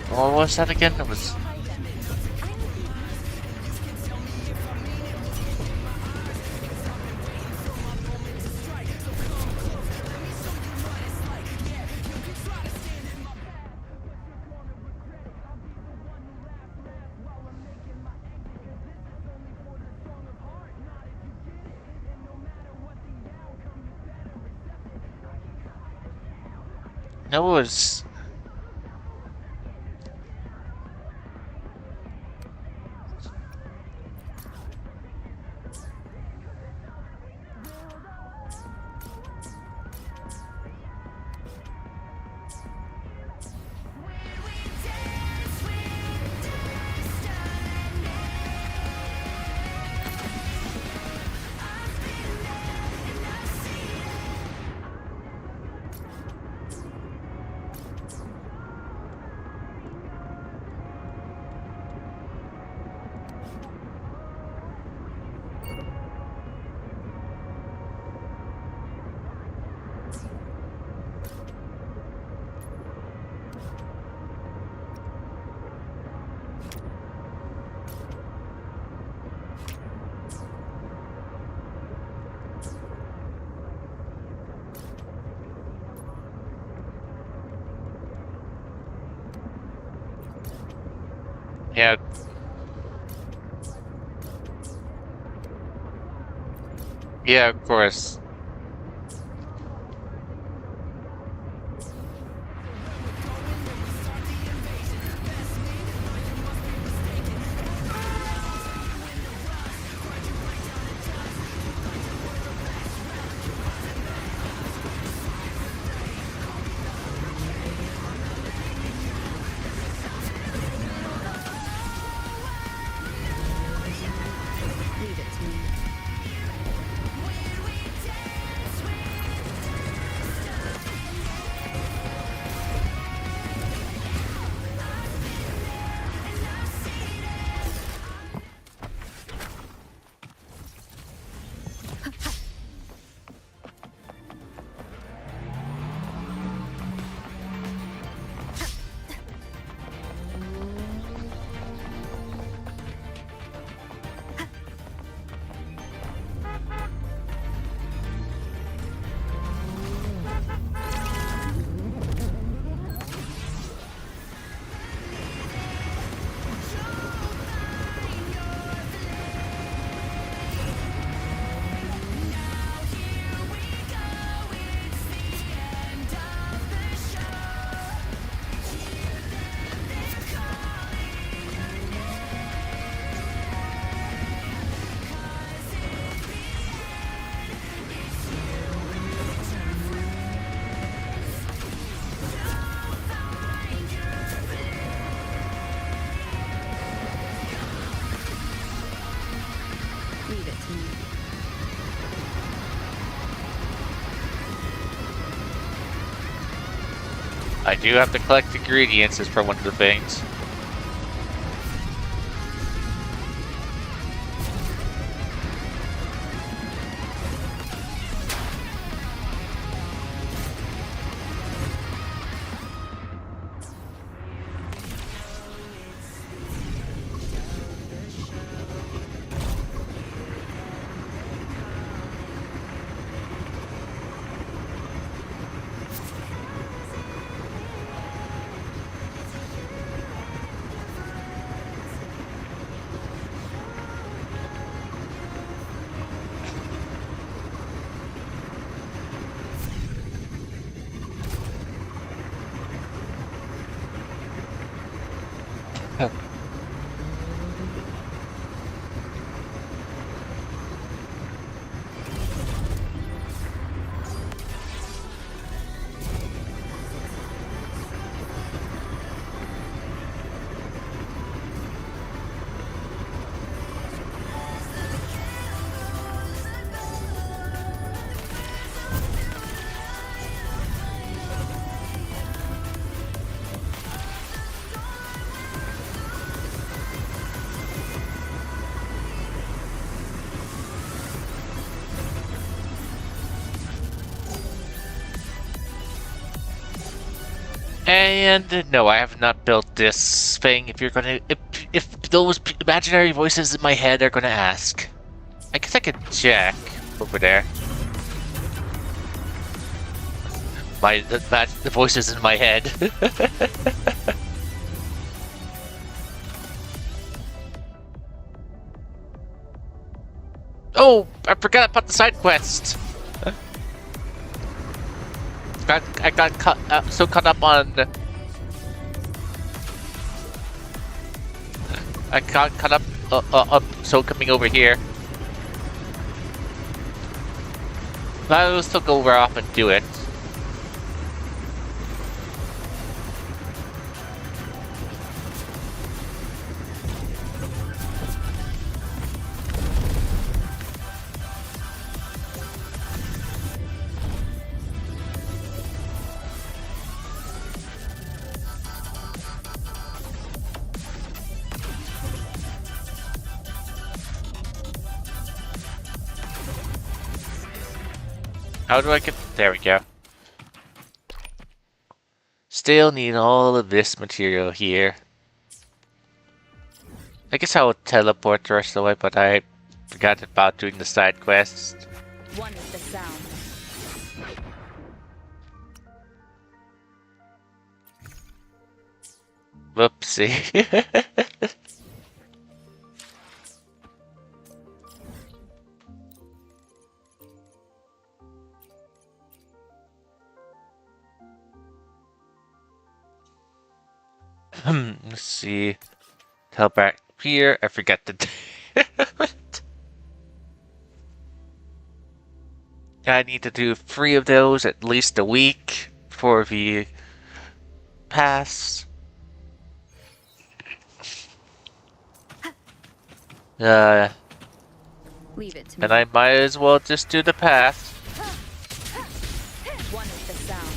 Speaker 1: What was that again? It was. No, it was. Yeah. Yeah, of course.
Speaker 11: Leave it to me. Leave it to me.
Speaker 1: I do have to collect ingredients as per one of the things. And no, I have not built this thing. If you're gonna, if those imaginary voices in my head are gonna ask, I guess I could check over there. The voices in my head. Oh, I forgot about the side quest. I got so caught up on. I got caught up so coming over here. But I will still go over off and do it. How do I get... There we go. Still need all of this material here. I guess I will teleport the rest of the way, but I forgot about doing the side quests.
Speaker 11: One is the sound.
Speaker 1: Whoopsie. Let's see. Tell back here. I forget the date. I need to do 3 of those at least a week for the pass.
Speaker 11: Leave it to me.
Speaker 1: And I might as well just do the pass.
Speaker 11: One is the sound.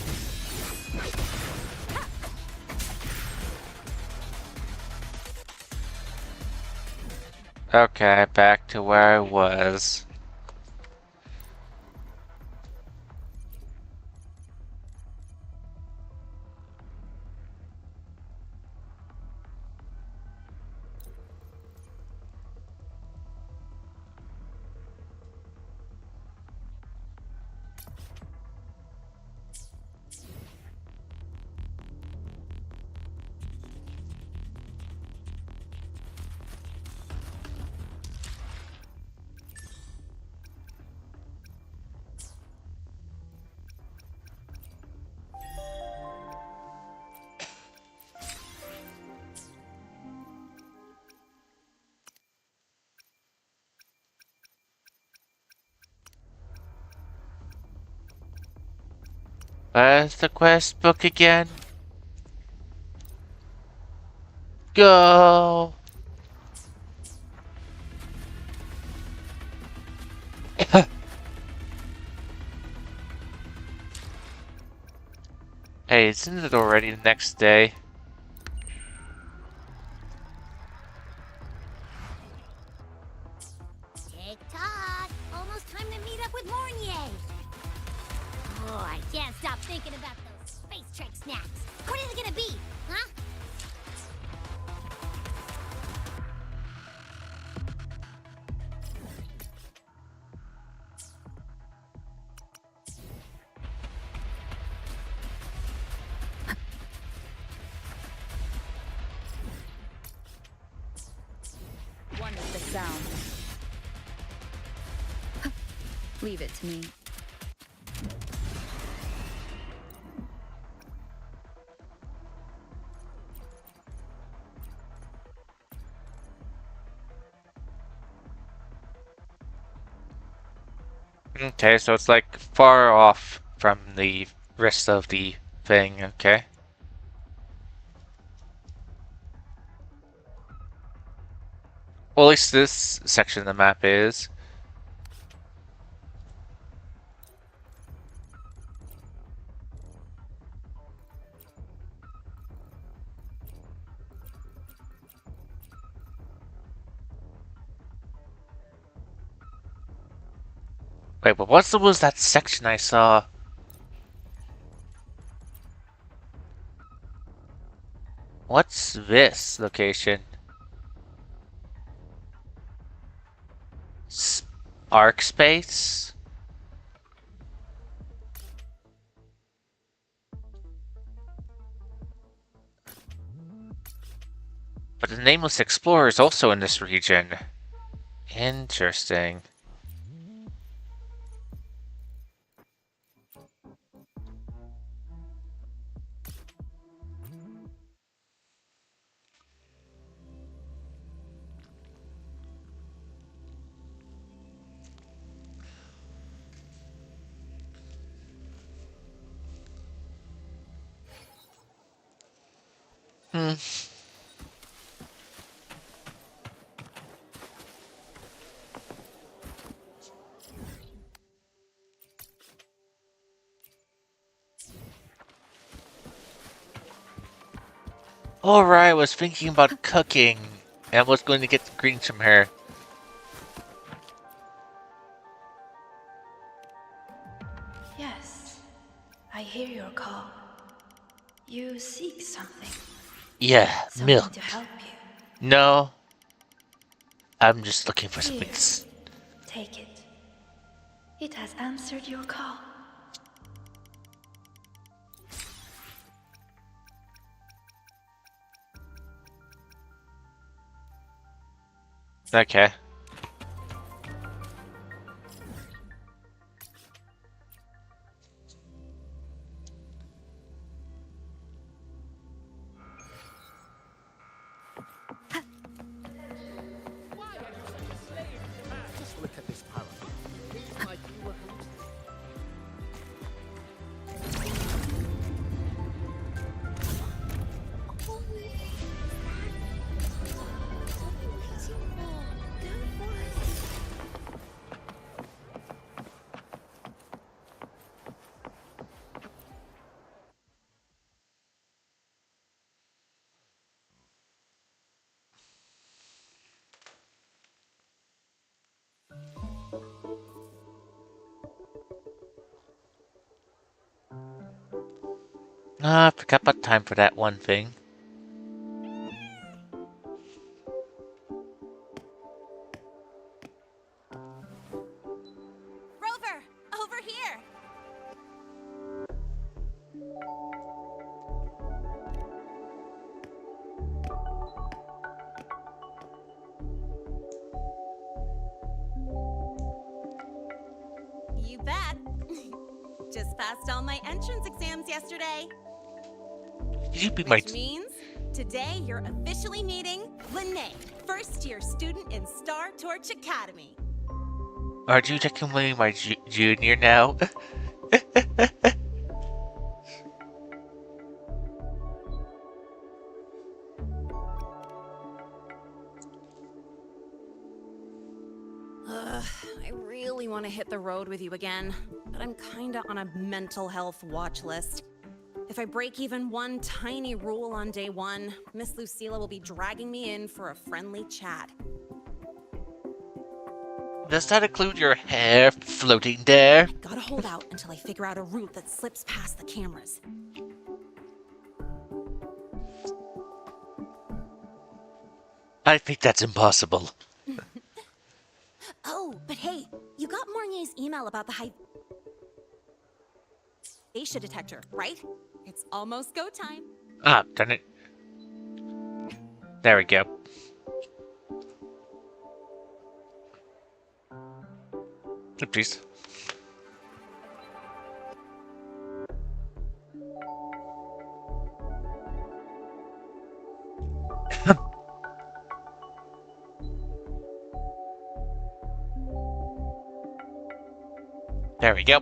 Speaker 1: Okay, back to where I was. Where's the quest book again? Go! Hey, isn't it already the next day?
Speaker 5: Tick-tock! Almost time to meet up with Mornier! Oh, I can't stop thinking about those space trek snacks. What is it gonna be, huh?
Speaker 11: One is the sound. Leave it to me.
Speaker 1: Okay, so it's like far off from the rest of the thing, okay? Well, at least this section of the map is. Wait, but what was that section I saw? What's this location? Arc space? But the Nameless Explorer is also in this region. Interesting. Hmm. Alright, I was thinking about cooking and was going to get the greens from her.
Speaker 8: Yes, I hear your call. You seek something.
Speaker 1: Yeah,
Speaker 8: Something
Speaker 1: milk.
Speaker 8: to help you.
Speaker 1: No. I'm just looking for something.
Speaker 8: Here, take it. It has answered your call.
Speaker 1: Okay. Ah, I forgot about time for that one thing.
Speaker 5: Rover, over here. You bet. Just passed all my entrance exams yesterday.
Speaker 1: You be my.
Speaker 5: Which means today you're officially meeting Lene, first-year student in Star Torch Academy.
Speaker 1: Are you technically my junior now?
Speaker 5: I really want to hit the road with you again, but I'm kinda on a mental health watch list. If I break even one tiny rule on day one, Miss Lucilla will be dragging me in for a friendly chat.
Speaker 1: Does that include your hair floating there?
Speaker 5: Gotta hold out until I figure out a route that slips past the cameras.
Speaker 1: I think that's impossible.
Speaker 5: Oh, but hey, you got Mornier's email about the Asia detector, right? It's almost go time.
Speaker 1: Ah, darn it. There we go. Oopsies. There we go.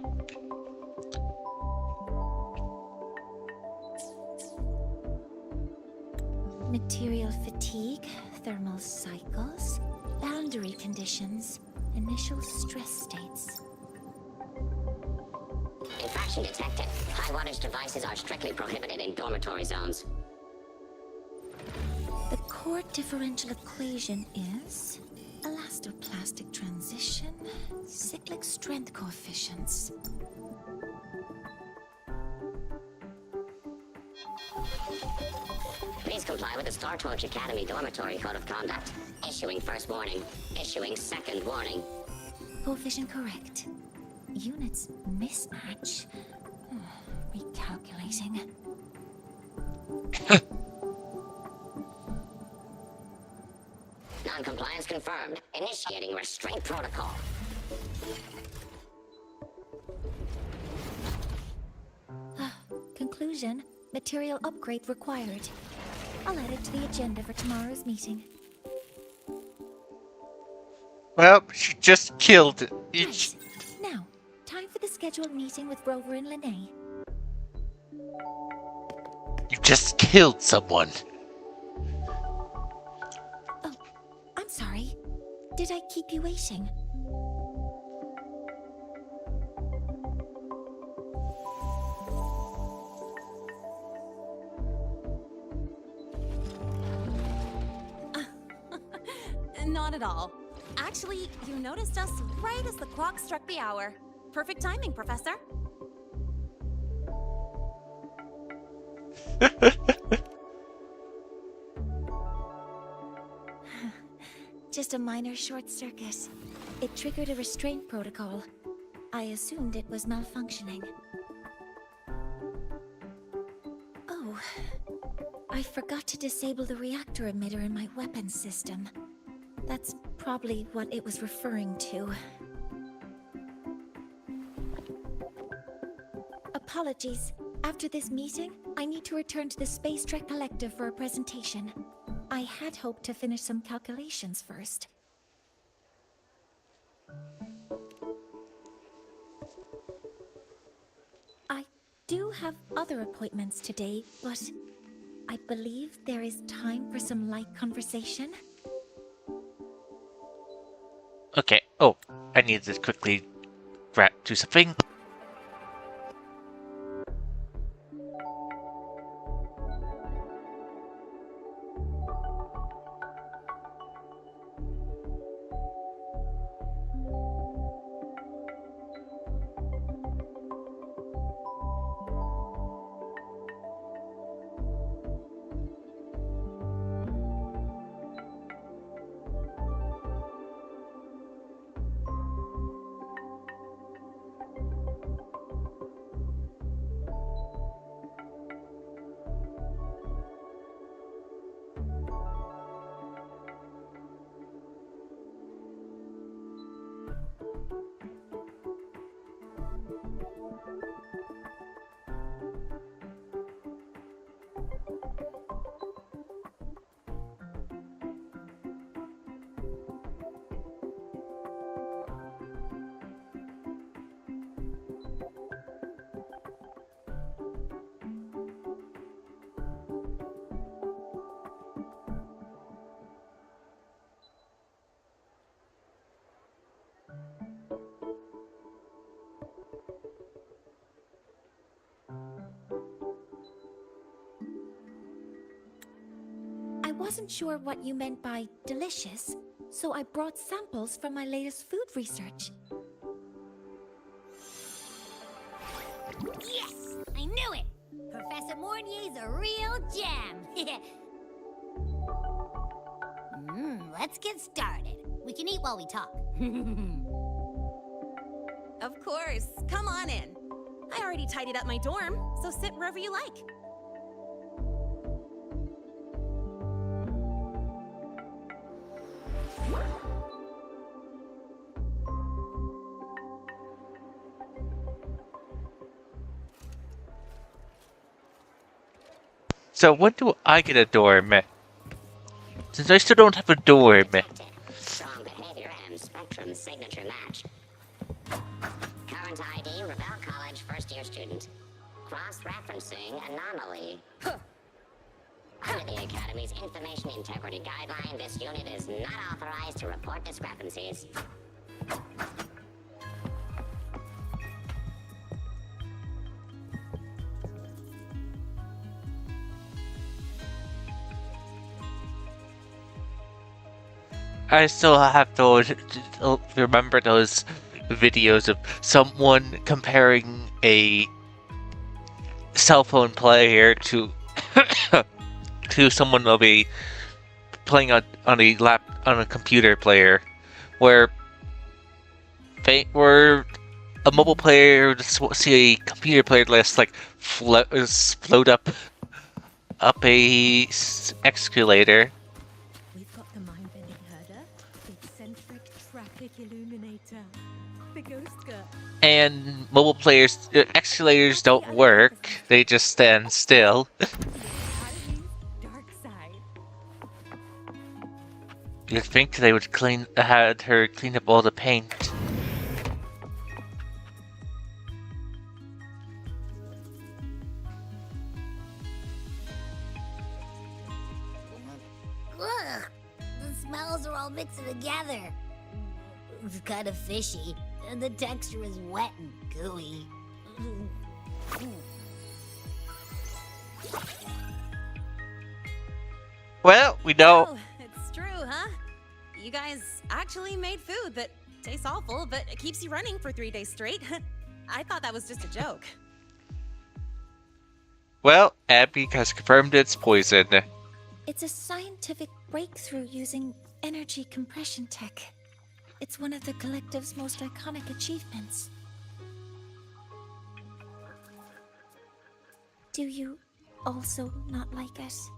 Speaker 9: Material fatigue, thermal cycles, boundary conditions, initial stress states.
Speaker 13: Infraction detected. High wattage devices are strictly prohibited in dormitory zones.
Speaker 9: The core differential equation is elastoplastic transition, cyclic strength coefficients.
Speaker 13: Please comply with the Star Torch Academy Dormitory Code of Conduct. Issuing first warning. Issuing second warning.
Speaker 9: Coefficient correct. Units mismatch. Recalculating.
Speaker 13: Non-compliance confirmed. Initiating restraint protocol.
Speaker 9: Conclusion, material upgrade required. I'll add it to the agenda for tomorrow's meeting.
Speaker 1: Well, she just killed
Speaker 9: Right. Now, time for the scheduled meeting with Rover and Lene.
Speaker 1: You just killed someone.
Speaker 9: Oh, I'm sorry. Did I keep you waiting?
Speaker 5: Not at all. Actually, you noticed us right as the clock struck the hour. Perfect timing, Professor.
Speaker 9: Just a minor short circuit. It triggered a restraint protocol. I assumed it was malfunctioning. Oh, I forgot to disable the reactor emitter in my weapons system. That's probably what it was referring to. Apologies. After this meeting, I need to return to the Space Trek Collective for a presentation. I had hoped to finish some calculations first. I do have other appointments today, but I believe there is time for some light conversation.
Speaker 1: Okay. Oh, I need to quickly do something.
Speaker 5: I wasn't sure what you meant by delicious, so I brought samples from my latest food research.
Speaker 9: Yes! I knew it! Professor Mornier's a real gem! Let's get started. We can eat while we talk.
Speaker 14: Of course. Come on in. I already tidied up my dorm, so sit wherever you like.
Speaker 1: So when do I get a dorm? Since I still don't have a dorm.
Speaker 13: Strong behavior and spectrum signature match. Current ID, Rebel College first-year student. Cross-referencing anomaly. Under the Academy's Information Integrity Guideline, this unit is not authorized to report discrepancies.
Speaker 1: I still have to remember those videos of someone comparing a cell phone player to to someone of a playing on a computer player, where a mobile player would see a computer player just like float up a escalator.
Speaker 10: We've got the mind-bending herder, the eccentric traffic illuminator, the ghost girl.
Speaker 1: And mobile players, escalators don't work, they just stand still.
Speaker 10: Dark side.
Speaker 1: You'd think they would had her clean up all the paint.
Speaker 9: Ugh, the smells are all mixed together. It's kind of fishy, and the texture is wet and gooey.
Speaker 1: Well, we know.
Speaker 14: Oh, it's true, huh? You guys actually made food that tastes awful, but it keeps you running for 3 days straight. I thought that was just a joke.
Speaker 1: Well, Abby has confirmed it's poison.
Speaker 5: It's a scientific breakthrough using energy compression tech. It's one of the collective's most iconic achievements. Do you also not like us?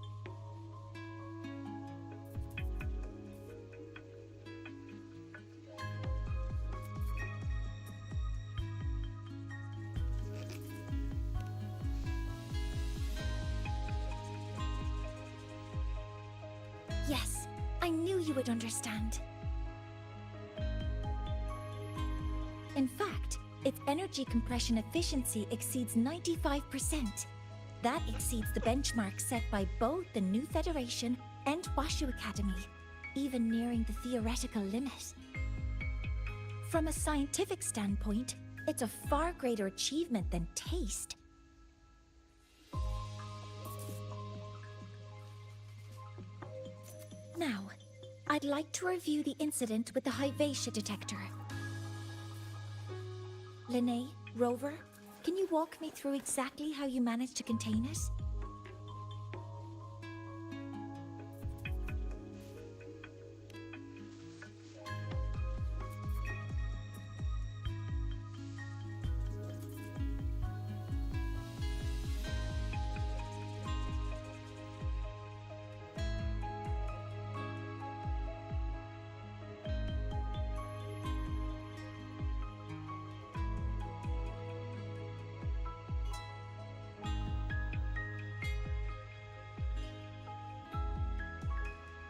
Speaker 5: Yes, I knew you would understand. In fact, its energy compression efficiency exceeds 95%. That exceeds the benchmark set by both the New Federation and Washu Academy, even nearing the theoretical limit. From a scientific standpoint, it's a far greater achievement than taste. Now, I'd like to review the incident with the Hyvatia detector. Linnae, Rover, can you walk me through exactly how you managed to contain it?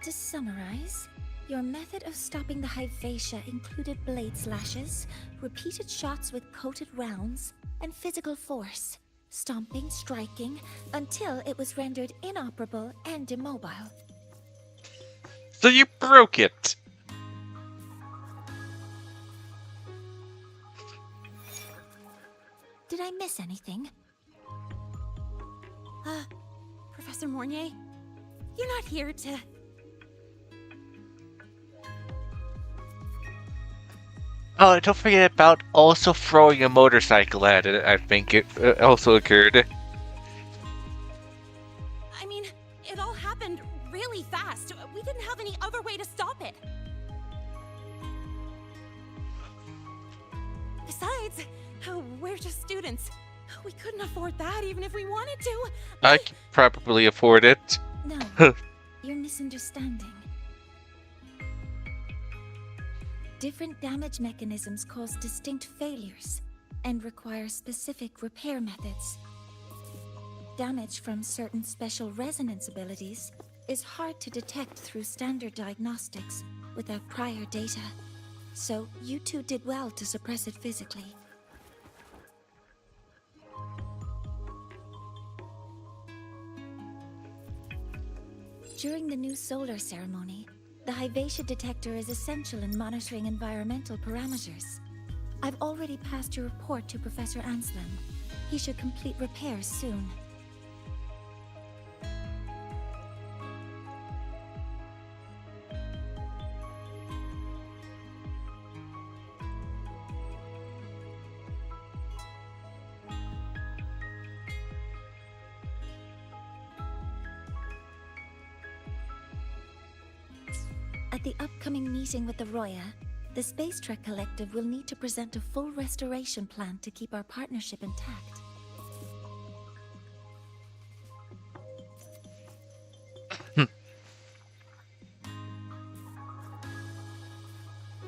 Speaker 15: To summarize, your method of stopping the Hyvatia included blade slashes, repeated shots with coated rounds, and physical force. Stomping, striking, until it was rendered inoperable and immobile.
Speaker 16: So you broke it!
Speaker 15: Did I miss anything?
Speaker 14: Professor Mornier, you're not here to...
Speaker 16: Oh, don't forget about also throwing a motorcycle at it. I think it also occurred.
Speaker 14: I mean, it all happened really fast. We didn't have any other way to stop it. Besides, we're just students. We couldn't afford that even if we wanted to.
Speaker 16: I can probably afford it.
Speaker 15: No, you're misunderstanding. Different damage mechanisms cause distinct failures and require specific repair methods. Damage from certain special resonance abilities is hard to detect through standard diagnostics without prior data. So you two did well to suppress it physically. During the new solar ceremony, the Hyvatia detector is essential in monitoring environmental parameters. I've already passed your report to Professor Anslem. He should complete repairs soon. At the upcoming meeting with the Roya, the Space Trek Collective will need to present a full restoration plan to keep our partnership intact.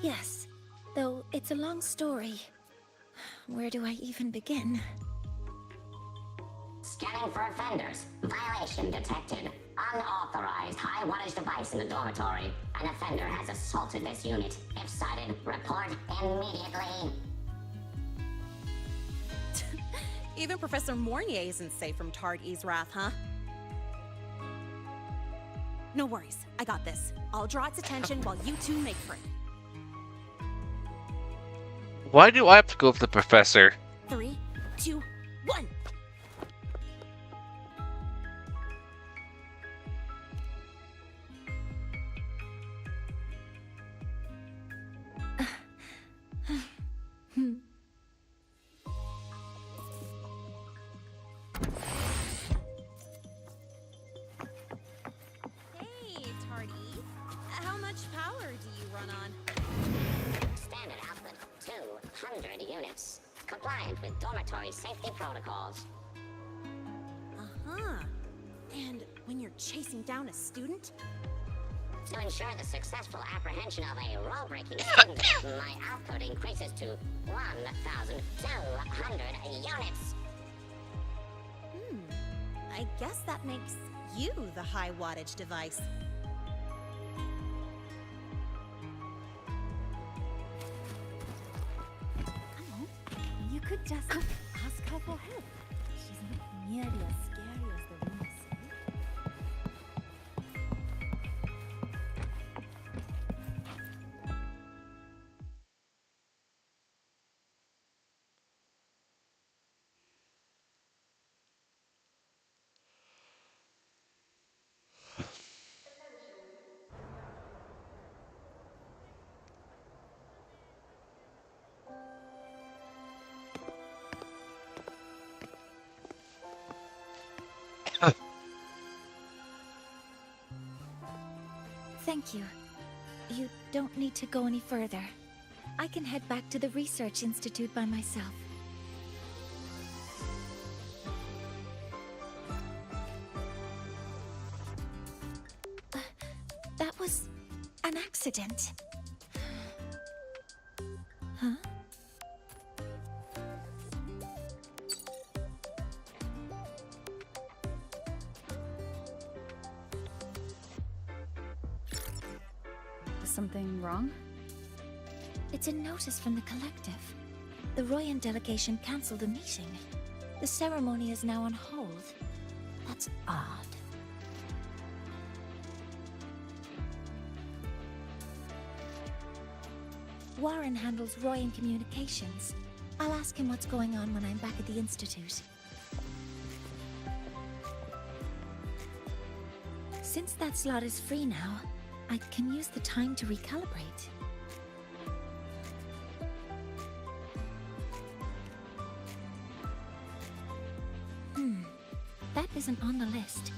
Speaker 15: Yes, though it's a long story. Where do I even begin?
Speaker 13: Scanning for offenders. Violation detected. Unauthorized high wattage device in the dormitory. An offender has assaulted this unit. If sighted, report immediately.
Speaker 14: Even Professor Mornier isn't safe from Targ-E's wrath, huh? No worries, I got this. I'll draw its attention while you two make for it.
Speaker 16: Why do I have to go with the professor?
Speaker 14: 3, 2, 1! Hey, Tardy. How much power do you run on?
Speaker 13: Standard output 200 units. Compliant with dormitory safety protocols.
Speaker 14: Uh-huh. And when you're chasing down a student?
Speaker 13: To ensure the successful apprehension of a rule-breaking student, my output increases to 1,200 units.
Speaker 14: I guess that makes you the high wattage device.
Speaker 15: You could just ask her for help. She's not nearly as scary as the rumors say. Thank you. You don't need to go any further. I can head back to the Research Institute by myself. That was an accident. Huh?
Speaker 11: something wrong?
Speaker 15: It's a notice from the collective. The Royan delegation cancelled a meeting. The ceremony is now on hold. That's odd. Warren handles Royan communications. I'll ask him what's going on when I'm back at the Institute. Since that slot is free now, I can use the time to recalibrate. That isn't on the list.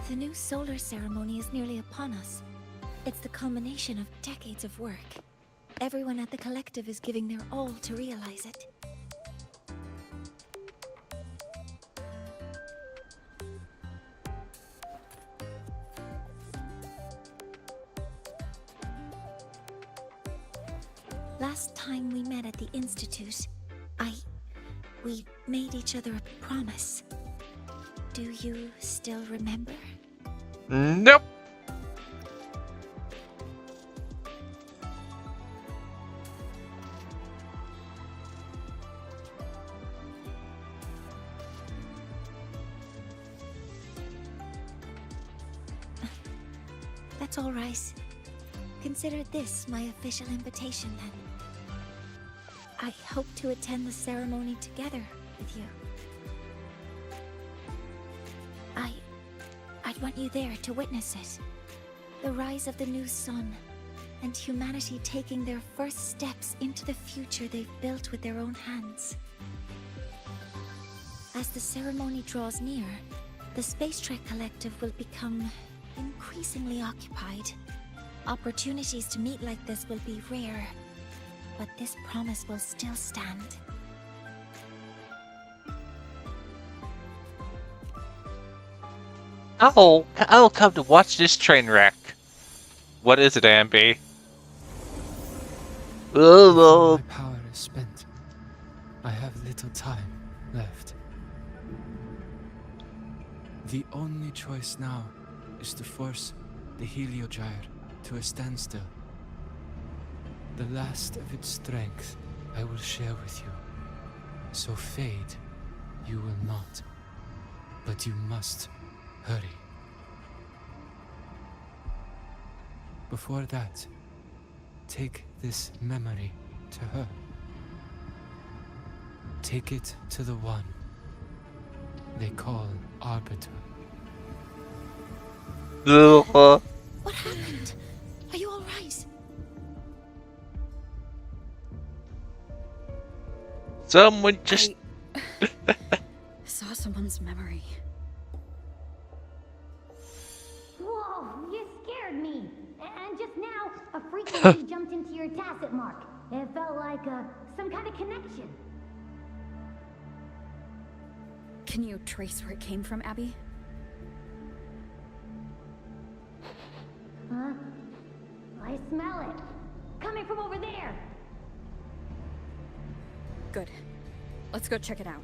Speaker 15: The new solar ceremony is nearly upon us. It's the culmination of decades of work. Everyone at the collective is giving their all to realize it. Last time we met at the Institute, we made each other a promise. Do you still remember?
Speaker 16: Nope.
Speaker 15: That's all right. Consider this my official invitation then. I hope to attend the ceremony together with you. I'd want you there to witness it. The rise of the new sun, and humanity taking their first steps into the future they've built with their own hands. As the ceremony draws near, the Space Trek Collective will become increasingly occupied. Opportunities to meet like this will be rare, but this promise will still stand.
Speaker 16: I'll come to watch this train wreck. What is it, Ambi?
Speaker 17: My power is spent. I have little time left. The only choice now is to force the Heliogyre to a standstill. The last of its strength I will share with you. So fade, you will not. But you must hurry. Before that, take this memory to her. Take it to the one they call Arbiter.
Speaker 15: What happened? Are you all right?
Speaker 16: Someone just...
Speaker 11: saw someone's memory.
Speaker 18: Whoa, you scared me. And just now, a frequency jumped into your tacit mark. It felt like some kind of connection.
Speaker 11: Can you trace where it came from, Abby?
Speaker 18: Huh? I smell it. Coming from over there.
Speaker 11: Good. Let's go check it out.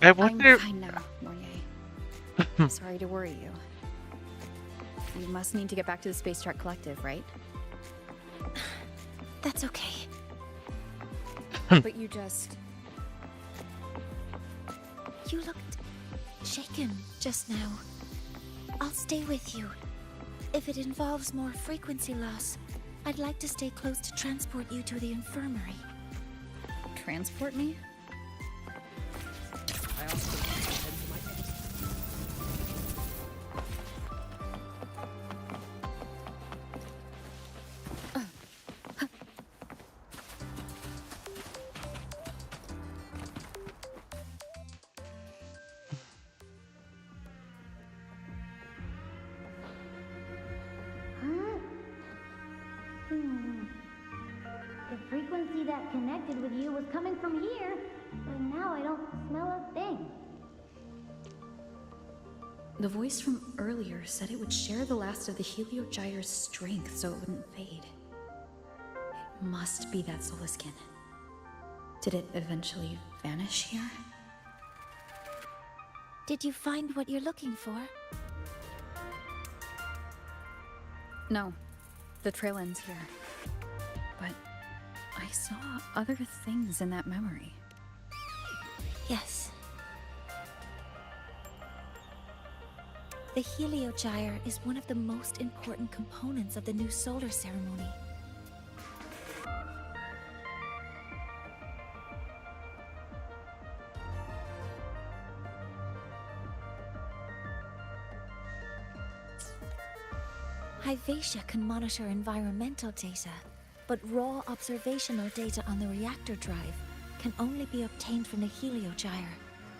Speaker 16: I wonder...
Speaker 11: I'm fine now, Mourier. Sorry to worry you. You must need to get back to the Space Trek Collective, right?
Speaker 15: That's okay.
Speaker 11: But you just...
Speaker 15: You looked shaken just now. I'll stay with you. If it involves more frequency loss, I'd like to stay close to transport you to the infirmary.
Speaker 11: Transport me?
Speaker 18: The frequency that connected with you was coming from here, but now I don't smell a thing.
Speaker 11: The voice from earlier said it would share the last of the Heliogyre's strength so it wouldn't fade. It must be that solar skin. Did it eventually vanish here?
Speaker 15: Did you find what you're looking for?
Speaker 11: No. The trail ends here. But I saw other things in that memory.
Speaker 15: Yes. The Heliogyre is one of the most important components of the new solar ceremony. Hyvatia can monitor environmental data, but raw observational data on the reactor drive can only be obtained from the Heliogyre,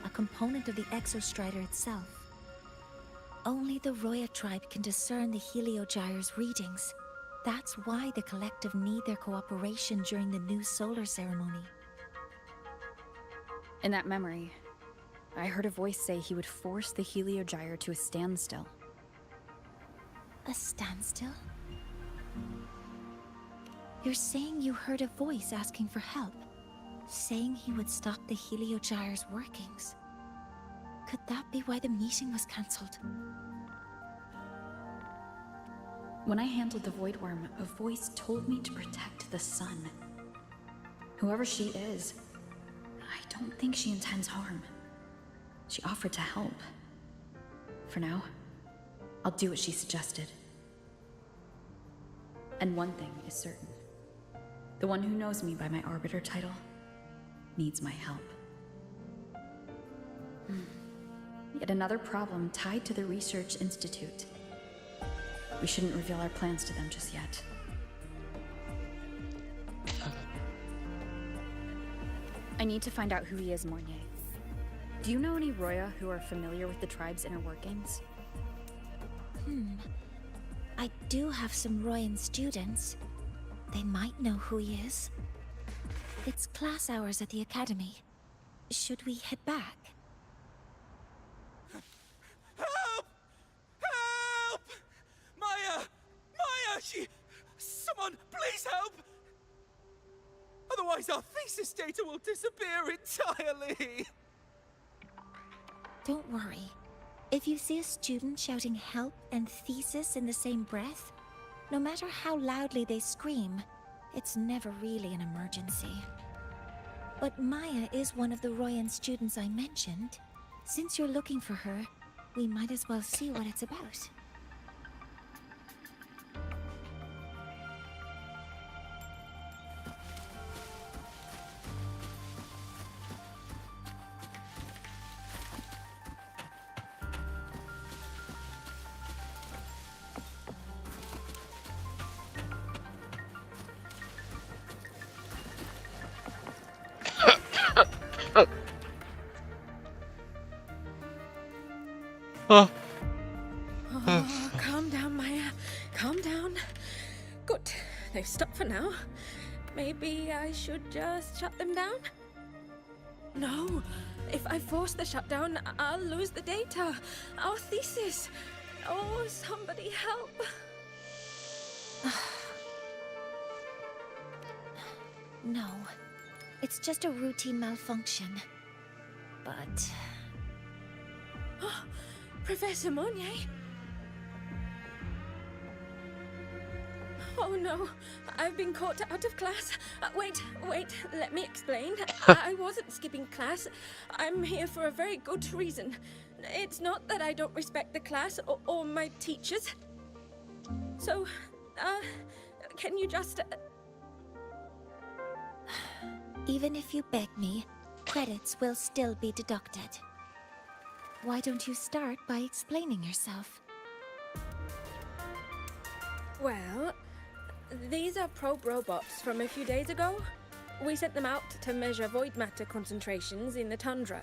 Speaker 15: a component of the Exostrider itself. Only the Roya tribe can discern the Heliogyre's readings. That's why the collective need their cooperation during the new solar ceremony.
Speaker 11: In that memory, I heard a voice say he would force the Heliogyre to a standstill.
Speaker 15: A standstill? You're saying you heard a voice asking for help, saying he would stop the Heliogyre's workings. Could that be why the meeting was cancelled?
Speaker 11: When I handled the Void Worm, a voice told me to protect the sun. Whoever she is, I don't think she intends harm. She offered to help. For now, I'll do what she suggested. And one thing is certain. The one who knows me by my Arbiter title needs my help. Yet another problem tied to the Research Institute. We shouldn't reveal our plans to them just yet. I need to find out who he is, Mornier. Do you know any Roya who are familiar with the tribe's inner workings?
Speaker 15: I do have some Royan students. They might know who he is. It's class hours at the academy. Should we head back?
Speaker 19: Help! Help! Maya! Maya! Someone, please help! Otherwise our thesis data will disappear entirely!
Speaker 15: Don't worry. If you see a student shouting help and thesis in the same breath, no matter how loudly they scream, it's never really an emergency. But Maya is one of the Royan students I mentioned. Since you're looking for her, we might as well see what it's about.
Speaker 10: Calm down, Maya. Calm down. Good. They've stopped for now. Maybe I should just shut them down? No. If I force the shutdown, I'll lose the data. Our thesis. Oh, somebody help.
Speaker 15: No. It's just a routine malfunction. But...
Speaker 10: Professor Monnier? Oh no, I've been caught out of class. Wait, let me explain. I wasn't skipping class. I'm here for a very good reason. It's not that I don't respect the class or my teachers. So, can you just...
Speaker 15: Even if you beg me, credits will still be deducted. Why don't you start by explaining yourself?
Speaker 10: Well, these are probe robots from a few days ago. We sent them out to measure void matter concentrations in the tundra.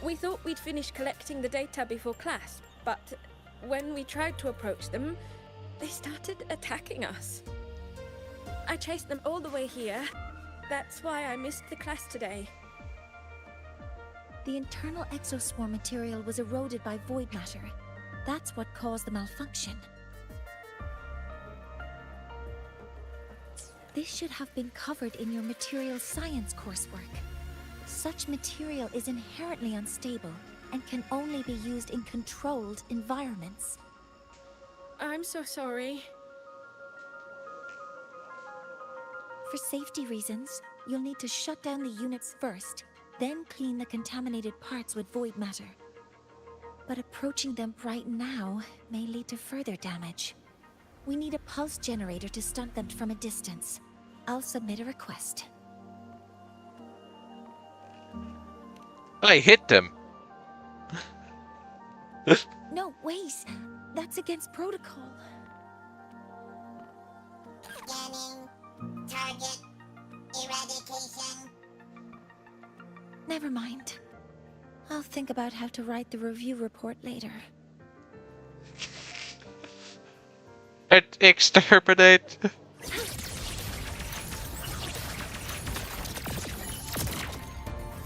Speaker 10: We thought we'd finish collecting the data before class, but when we tried to approach them, they started attacking us. I chased them all the way here. That's why I missed the class today.
Speaker 15: The internal exoswarm material was eroded by void matter. That's what caused the malfunction. This should have been covered in your material science coursework. Such material is inherently unstable and can only be used in controlled environments.
Speaker 10: I'm so sorry.
Speaker 15: For safety reasons, you'll need to shut down the units first, then clean the contaminated parts with void matter. But approaching them right now may lead to further damage. We need a pulse generator to stunt them from a distance. I'll submit a request.
Speaker 16: I hit them.
Speaker 15: No, wait. That's against protocol.
Speaker 13: Scanning. Target. Eradication.
Speaker 15: Never mind. I'll think about how to write the review report later.
Speaker 16: Exterminate.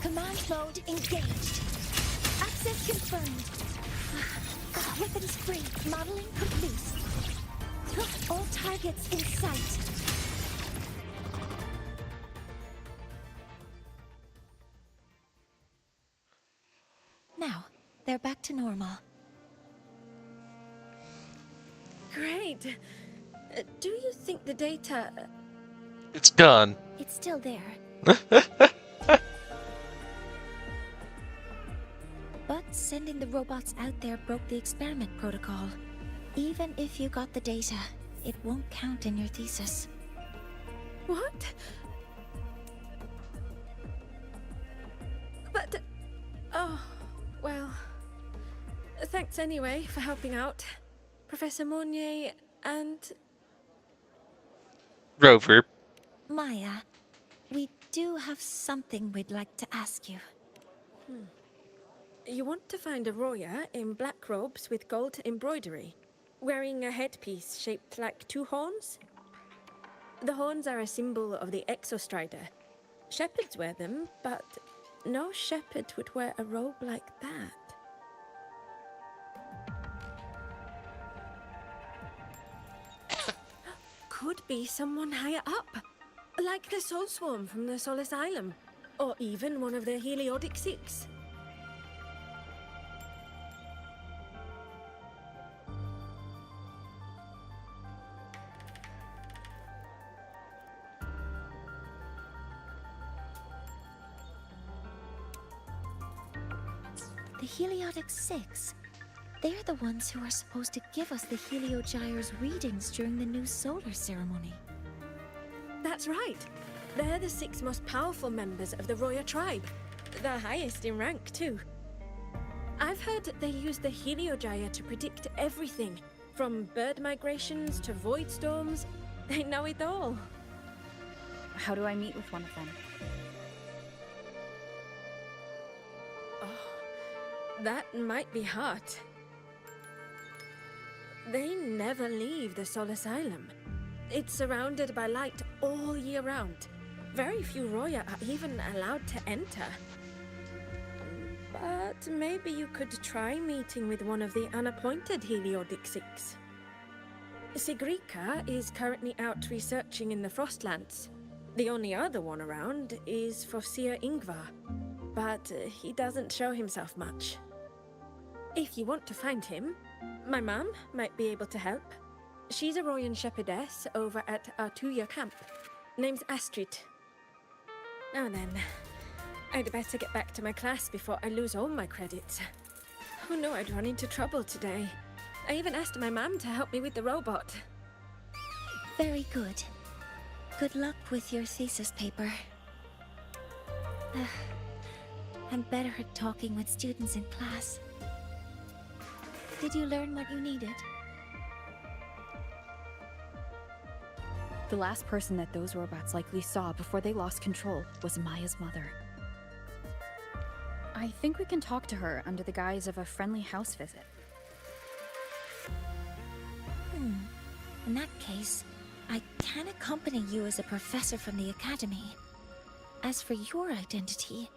Speaker 15: Command mode engaged. Access confirmed. Weapons free. Modeling complete. All targets in sight. Now, they're back to normal.
Speaker 10: Great. Do you think the data...
Speaker 16: It's gone.
Speaker 15: It's still there. But sending the robots out there broke the experiment protocol. Even if you got the data, it won't count in your thesis.
Speaker 10: What? But... Oh, well... Thanks anyway for helping out, Professor Monnier and...
Speaker 16: Rover.
Speaker 15: Maya, we do have something we'd like to ask you.
Speaker 10: You want to find a Roya in black robes with gold embroidery, wearing a headpiece shaped like two horns? The horns are a symbol of the Exostrider. Shepherds wear them, but no shepherd would wear a robe like that. Could be someone higher up, like the Soul Swarm from the Sol Asylum, or even one of the Heliodic Six.
Speaker 15: The Heliodic Six. They're the ones who are supposed to give us the Heliogyre's readings during the new solar ceremony.
Speaker 10: That's right. They're the 6 most powerful members of the Roya tribe. The highest in rank, too. I've heard that they use the Heliogyre to predict everything, from bird migrations to void storms. They know it all.
Speaker 11: How do I meet with one of them?
Speaker 10: That might be hard. They never leave the Sol Asylum. It's surrounded by light all year round. Very few Roya are even allowed to enter. But maybe you could try meeting with one of the unappointed Heliodic Six. Sigrika is currently out researching in the Frostlands. The only other one around is Fossier Ingvar, but he doesn't show himself much. If you want to find him, my mum might be able to help. She's a Royan shepherdess over at Artuya camp. Name's Astrid. Now then, I'd better get back to my class before I lose all my credits. Who knew I'd run into trouble today? I even asked my mum to help me with the robot.
Speaker 15: Very good. Good luck with your thesis paper. I'm better at talking with students in class. Did you learn what you needed?
Speaker 11: The last person that those robots likely saw before they lost control was Maya's mother. I think we can talk to her under the guise of a friendly house visit.
Speaker 15: In that case, I can accompany you as a professor from the academy. As for your identity,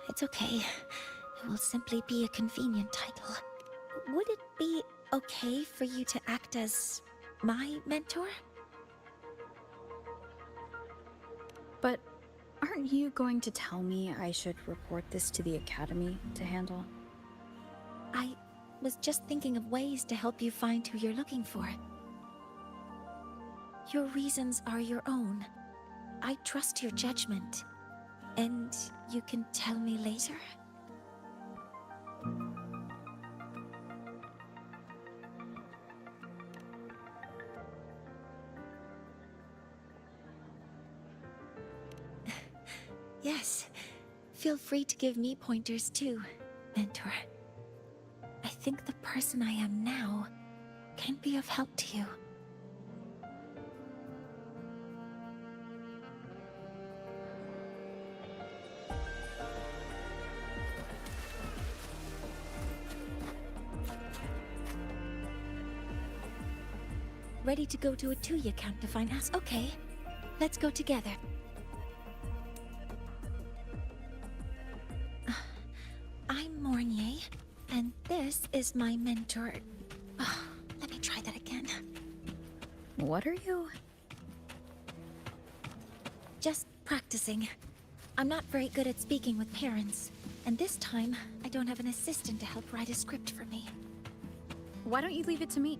Speaker 15: It's okay. It will simply be a convenient title. Would it be okay for you to act as my mentor?
Speaker 11: But aren't you going to tell me I should report this to the Academy to handle?
Speaker 15: I was just thinking of ways to help you find who you're looking for. Your reasons are your own. I trust your judgment. And you can tell me later? Yes. Feel free to give me pointers too, Mentor. I think the person I am now can be of help to you. Ready to go to a Tuya camp to find us? Okay, let's go together. I'm Mornier, and this is my mentor. Let me try that again.
Speaker 11: What are you?
Speaker 15: Just practicing. I'm not very good at speaking with parents, and this time I don't have an assistant to help write a script for me.
Speaker 11: Why don't you leave it to me?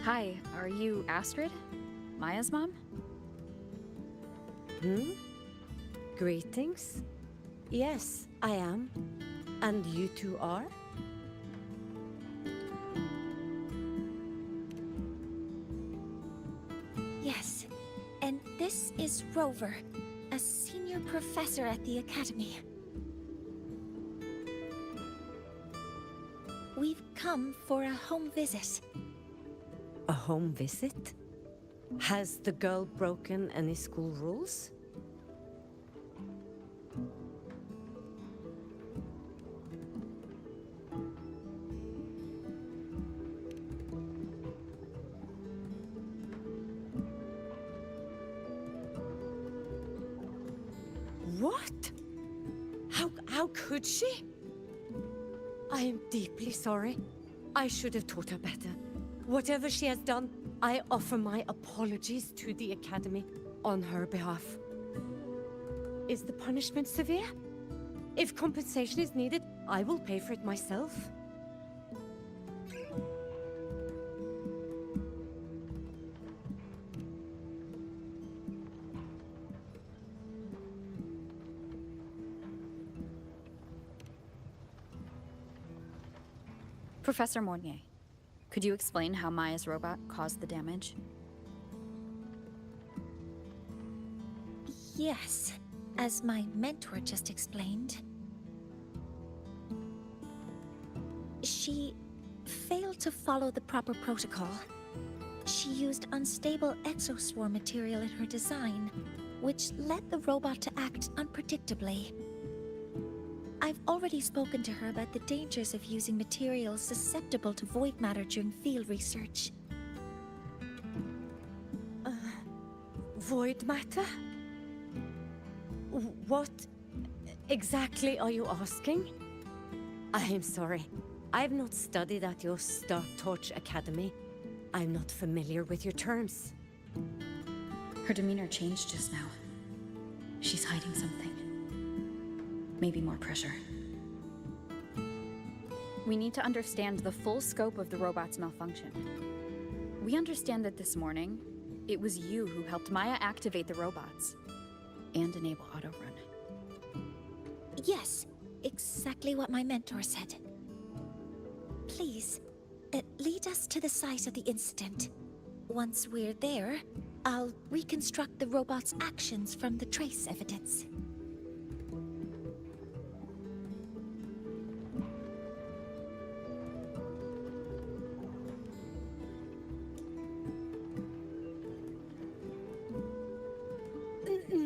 Speaker 11: Hi, are you Astrid? Maya's mom?
Speaker 20: Greetings. Yes, I am. And you two are?
Speaker 15: Yes, and this is Rover, a senior professor at the Academy. We've come for a home visit.
Speaker 20: A home visit? Has the girl broken any school rules? What? How could she? I am deeply sorry. I should have taught her better. Whatever she has done, I offer my apologies to the Academy on her behalf. Is the punishment severe? If compensation is needed, I will pay for it myself.
Speaker 11: Professor Mornier, could you explain how Maya's robot caused the damage?
Speaker 15: Yes, as my mentor just explained. She failed to follow the proper protocol. She used unstable exoswarm material in her design, which led the robot to act unpredictably. I've already spoken to her about the dangers of using materials susceptible to void matter during field research.
Speaker 20: Void matter? What exactly are you asking? I am sorry. I have not studied at your Star Torch Academy. I'm not familiar with your terms.
Speaker 11: Her demeanor changed just now. She's hiding something. Maybe more pressure. We need to understand the full scope of the robot's malfunction. We understand that this morning, it was you who helped Maya activate the robots and enable autorun.
Speaker 15: Yes, exactly what my mentor said. Please, lead us to the site of the incident. Once we're there, I'll reconstruct the robot's actions from the trace evidence.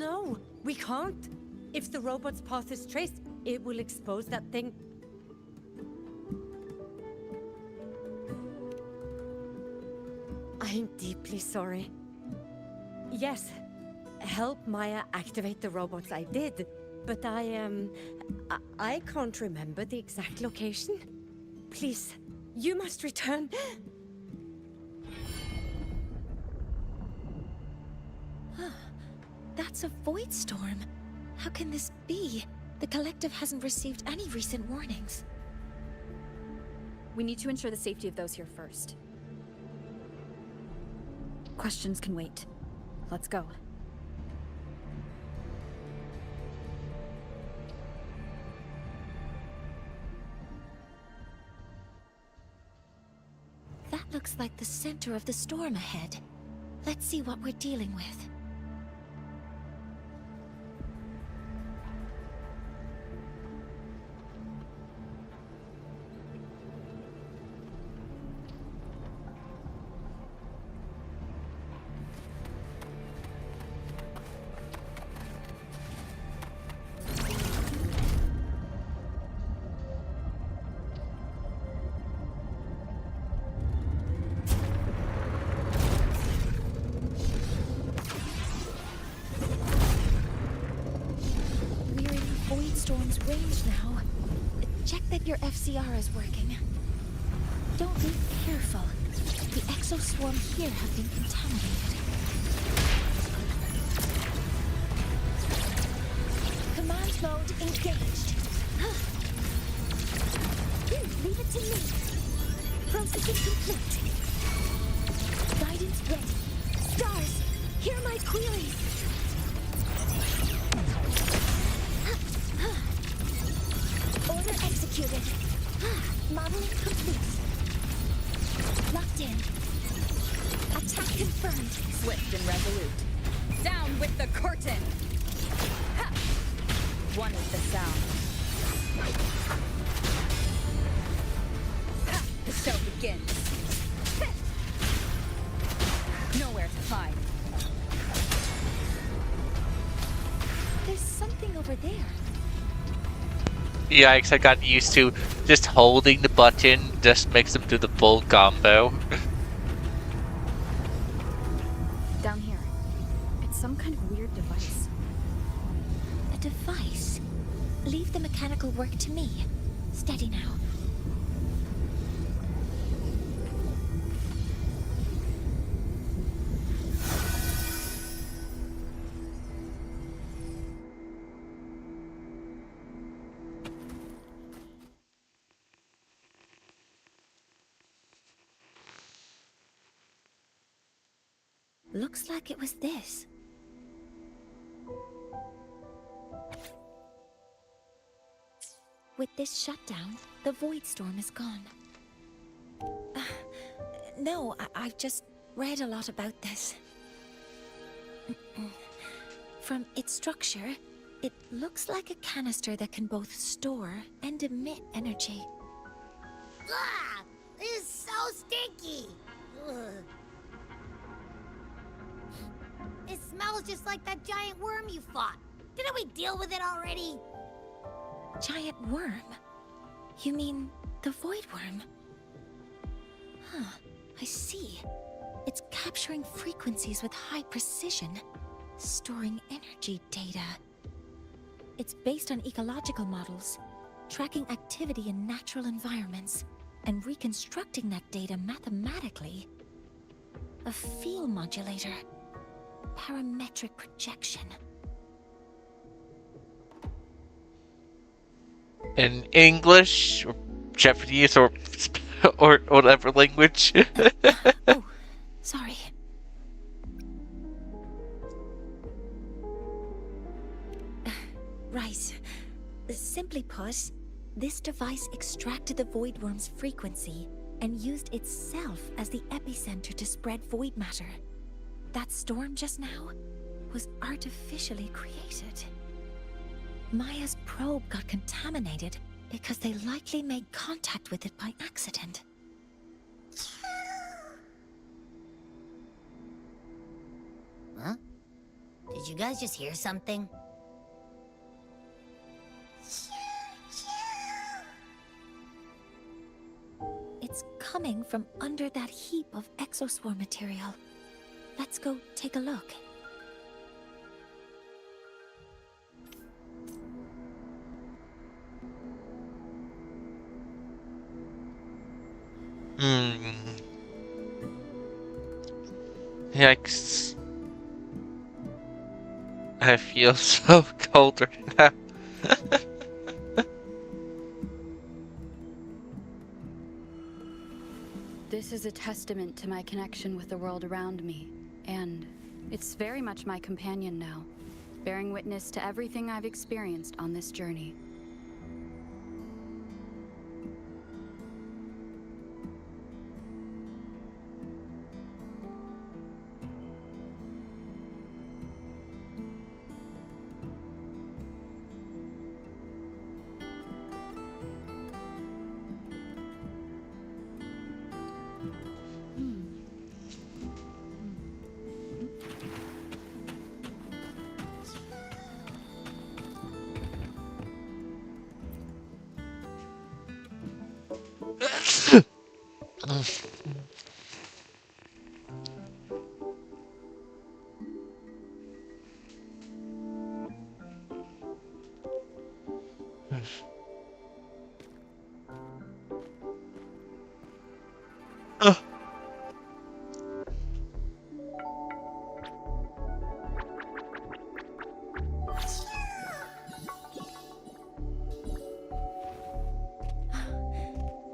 Speaker 20: No, we can't. If the robot's path is traced, it will expose that thing. I'm deeply sorry. Yes, help Maya activate the robots I did, but I can't remember the exact location. Please, you must return.
Speaker 15: That's a void storm. How can this be? The collective hasn't received any recent warnings.
Speaker 11: We need to ensure the safety of those here first. Questions can wait. Let's go.
Speaker 15: That looks like the center of the storm ahead. Let's see what we're dealing with. Range now. Check that your FCR is working. Don't be careful. The exoswarm here have been contaminated.
Speaker 18: Command mode engaged. Leave it to me. Processing complete. Guidance ready. Stars, hear my queries. Order executed. Modeling complete. Locked in. Attack confirmed.
Speaker 11: Swift and resolute. Down with the curtain! Ha! One with the sound. Ha! The show begins. Nowhere to hide.
Speaker 15: There's something over there.
Speaker 16: Yikes, I got used to just holding the button just makes them do the full combo.
Speaker 11: Down here. It's some kind of weird device.
Speaker 15: A device? Leave the mechanical work to me. Steady now. Looks like it was this. With this shutdown, the void storm is gone. No, I've just read a lot about this. From its structure, it looks like a canister that can both store and emit energy.
Speaker 18: Ah! This is so stinky! Ugh. It smells just like that giant worm you fought. Didn't we deal with it already?
Speaker 15: Giant worm? You mean the void worm? Huh, I see. It's capturing frequencies with high precision, storing energy data. It's based on ecological models, tracking activity in natural environments, and reconstructing that data mathematically. A field modulator. Parametric projection.
Speaker 16: In English, or Japanese, or whatever language.
Speaker 15: Oh, sorry. Right. Simply put, this device extracted the void worm's frequency and used itself as the epicenter to spread void matter. That storm just now was artificially created. Maya's probe got contaminated because they likely made contact with it by accident.
Speaker 18: Huh? Did Did you guys just hear something?
Speaker 15: It's coming from under that heap of exoswarm material. Let's go take a look.
Speaker 16: Yikes. I feel so cold right now.
Speaker 11: This is a testament to my connection with the world around me, and it's very much my companion now, bearing witness to everything I've experienced on this journey.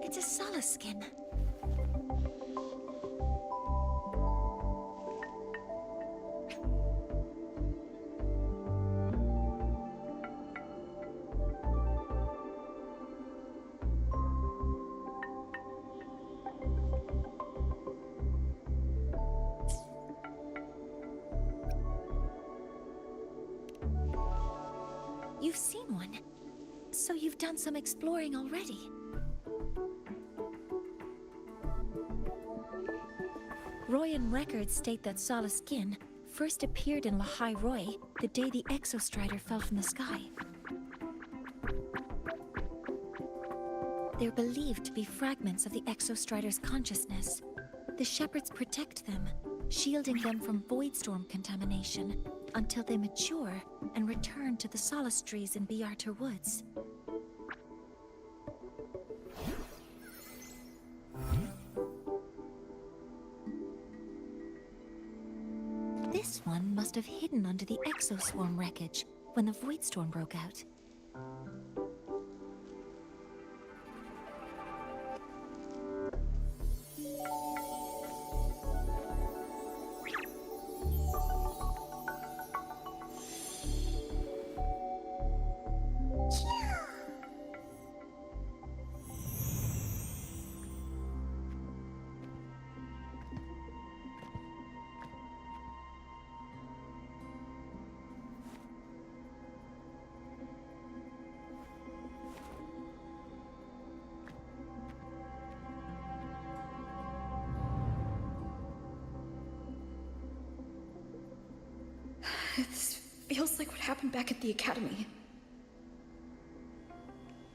Speaker 15: It's a Solace skin. You've seen one, so you've done some exploring already. Royan records state that Solace skin first appeared in Lahai Roy the day the Exostrider fell from the sky. They're believed to be fragments of the Exostrider's consciousness. The shepherds protect them, shielding them from voidstorm contamination until they mature and return to the Solace trees in Biarter Woods. This one must have hidden under the exoswarm wreckage when the voidstorm broke out.
Speaker 11: This feels like what happened back at the academy.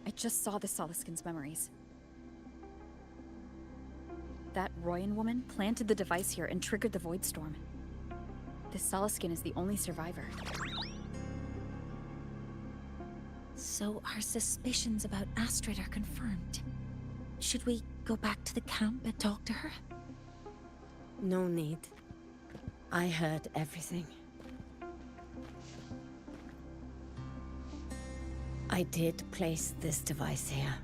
Speaker 11: I just saw the Solaskin's memories. That Royan woman planted the device here and triggered the Voidstorm. This Solaskin is the only survivor.
Speaker 15: So our suspicions about Astrid are confirmed. Should we go back to the camp and talk to her?
Speaker 20: No need. I heard everything. I did place this device here.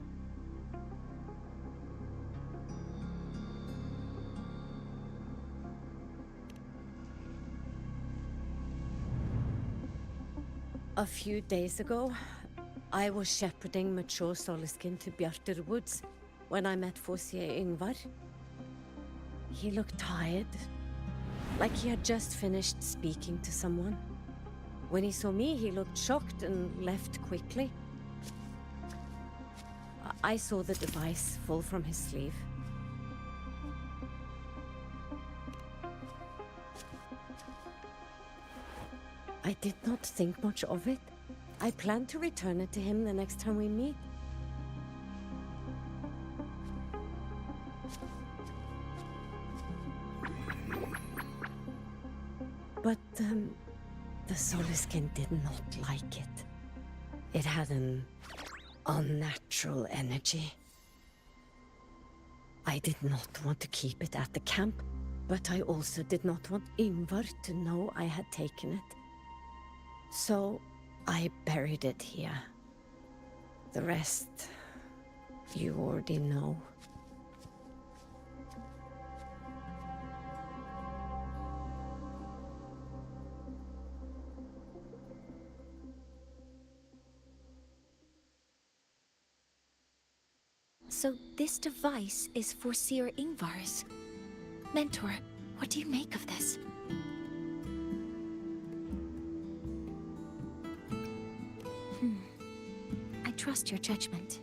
Speaker 20: A few days ago, I was shepherding mature Solaskin to Bjarter Woods when I met Fossier Ingvar. He looked tired, like he had just finished speaking to someone. When he saw me, he looked shocked and left quickly. I saw the device fall from his sleeve. I did not think much of it. I plan to return it to him the next time we meet. But, the Soliskin did not like it. It had an unnatural energy. I did not want to keep it at the camp, but I also did not want Ingvar to know I had taken it. So, I buried it here. The rest, you already know.
Speaker 15: So this device is for Seer Ingvar's. Mentor, what do you make of this? I trust your judgment.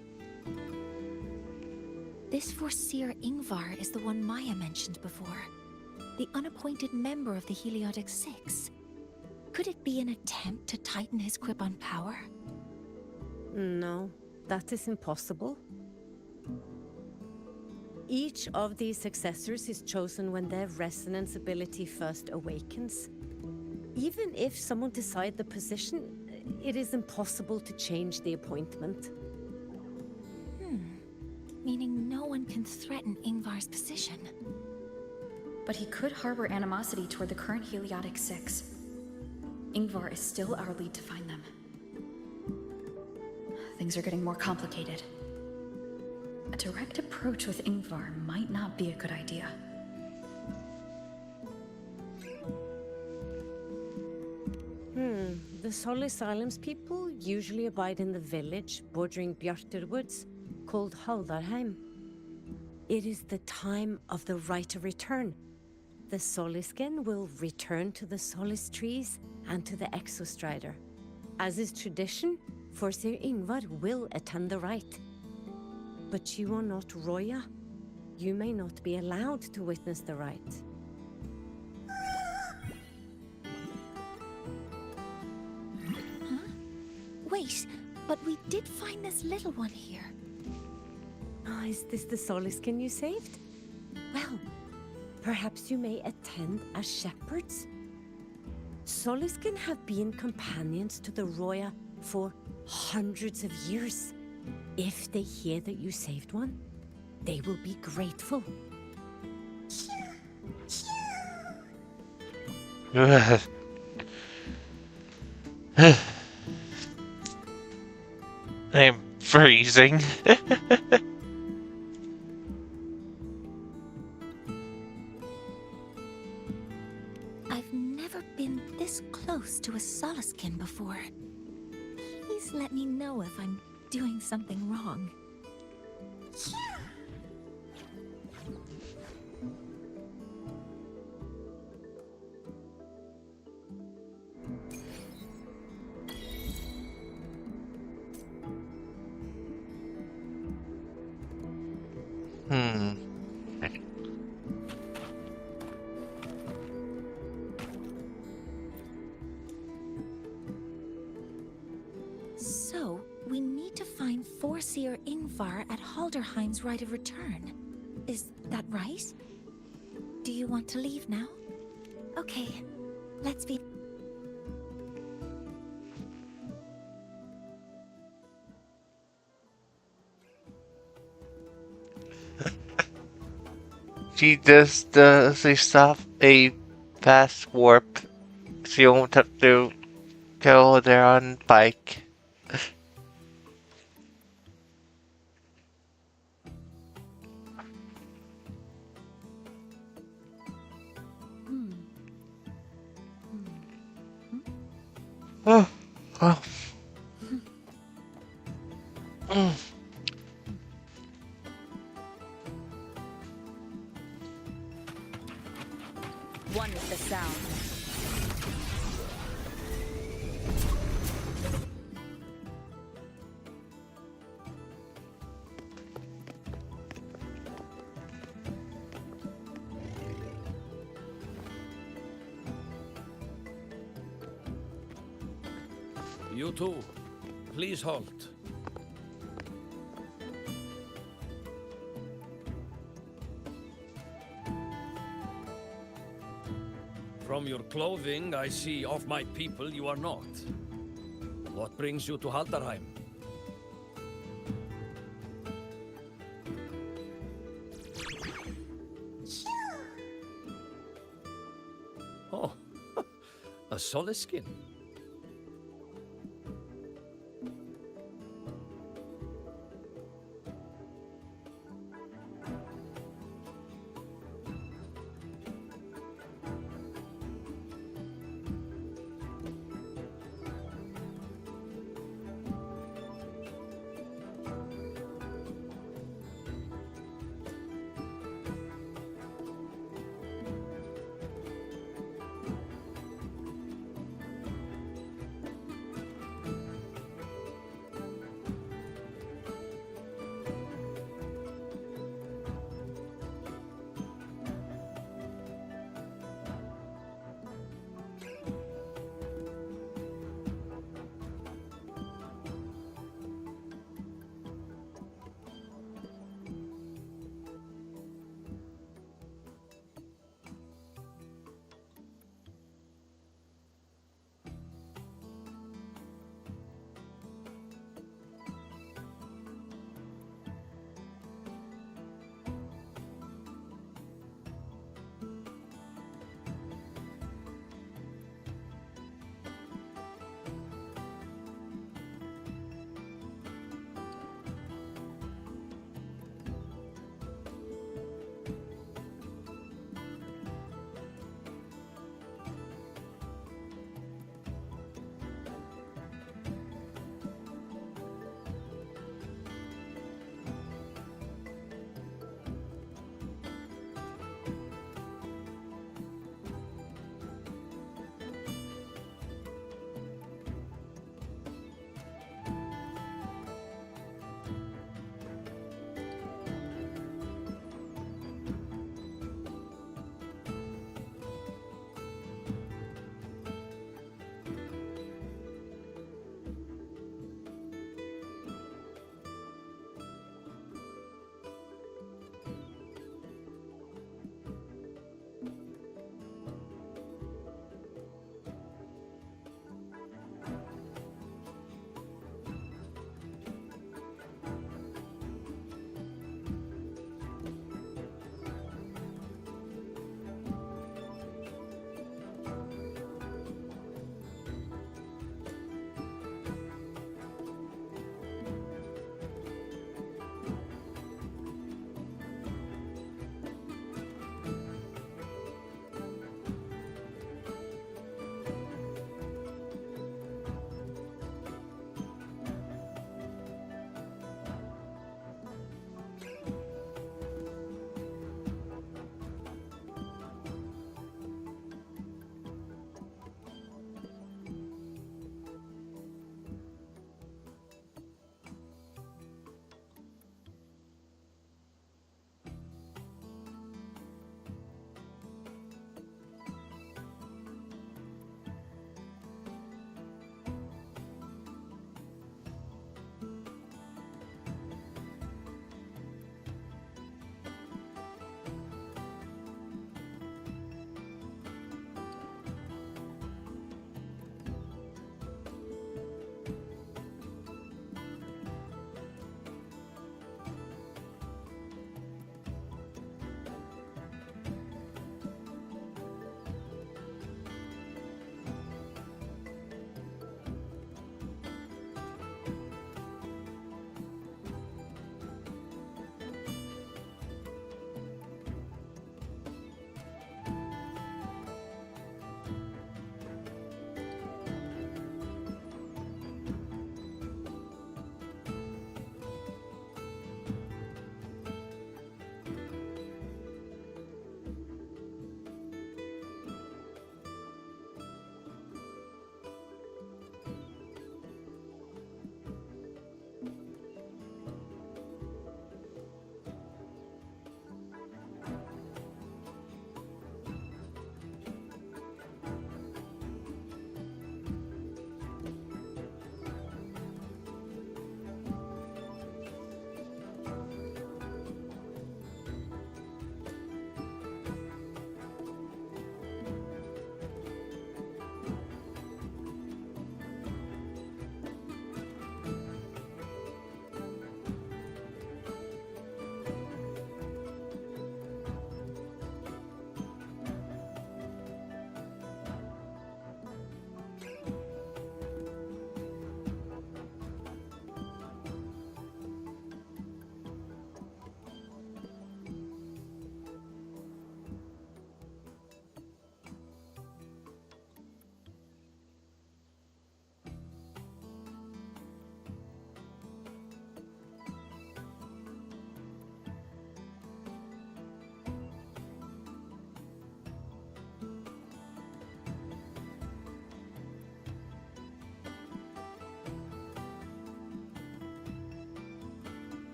Speaker 15: This Seer Ingvar is the one Maya mentioned before. The unappointed member of the Heliotic Six. Could it be an attempt to tighten his grip on power?
Speaker 20: No, that is impossible. Each of these successors is chosen when their resonance ability first awakens. Even if someone decides the position, it is impossible to change the appointment.
Speaker 15: Meaning no one can threaten Ingvar's position.
Speaker 11: But he could harbor animosity toward the current Heliotic Six. Ingvar is still our lead to find them. Things are getting more complicated. A direct approach with Ingvar might not be a good idea.
Speaker 20: The Solis Islands people usually abide in the village bordering Bjartur Woods, called Haldarheim. It is the time of the right of return. The Solisken will return to the Solis trees and to the Exostrider. As is tradition, Forseer Ingvar will attend the rite. But you are not Roya. You may not be allowed to witness the rite.
Speaker 15: Wait, but we did find this little one here.
Speaker 20: Is this the Soliskin you saved? Well, perhaps you may attend as shepherds? Soliskin have been companions to the Roya for hundreds of years. If they hear that you saved one, they will be grateful.
Speaker 16: I'm freezing.
Speaker 15: I've never been this close to a Soliskin before. Please let me know if I'm doing something wrong. So, we need to find Forseer Ingvar at Halderheim's right of return. Is that right? Do you want to leave now? Okay, let's be...
Speaker 16: She just they stop a fast warp. She won't have to go there on bike. Oh, oh.
Speaker 11: One with the sound.
Speaker 21: You too. Please halt. From your clothing, I see of my people you are not. What brings you to Halderheim? Oh, a solid skin.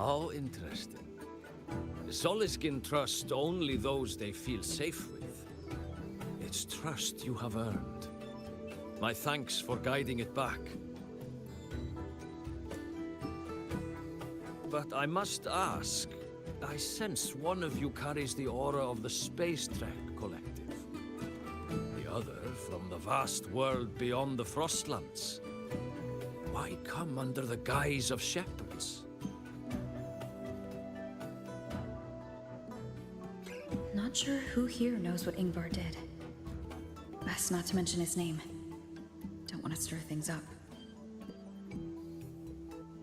Speaker 21: How interesting. Soliskin trust only those they feel safe with. It's trust you have earned. My thanks for guiding it back. But I must ask, I sense one of you carries the aura of the Space Trek Collective. The other from the vast world beyond the Frostlands. Why come under the guise of shepherds?
Speaker 11: Not sure who here knows what Ingvar did. Best not to mention his name. Don't want to stir things up.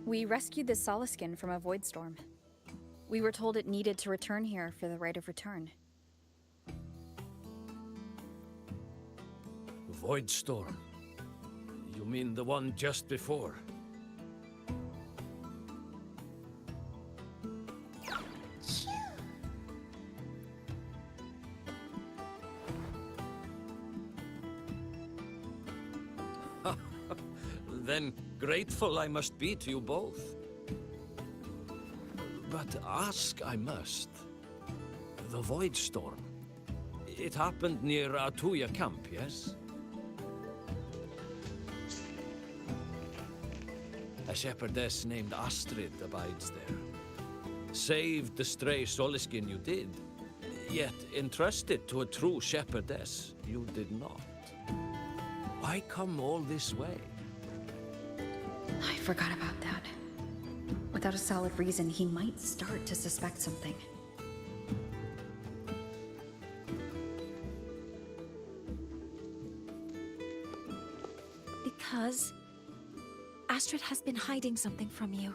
Speaker 6: We rescued the Soliskin from a void storm. We were told it needed to return here for the right of return.
Speaker 21: Void Storm. You mean the one just before? Then grateful I must be to you both. But ask I must. The Void Storm. It happened near Atuya camp, yes? A shepherdess named Astrid abides there. Saved the stray Soliskin you did, yet entrusted to a true shepherdess you did not. Why come all this way?
Speaker 11: I forgot about that. Without a solid reason, he might start to suspect something.
Speaker 15: Because Astrid has been hiding something from you.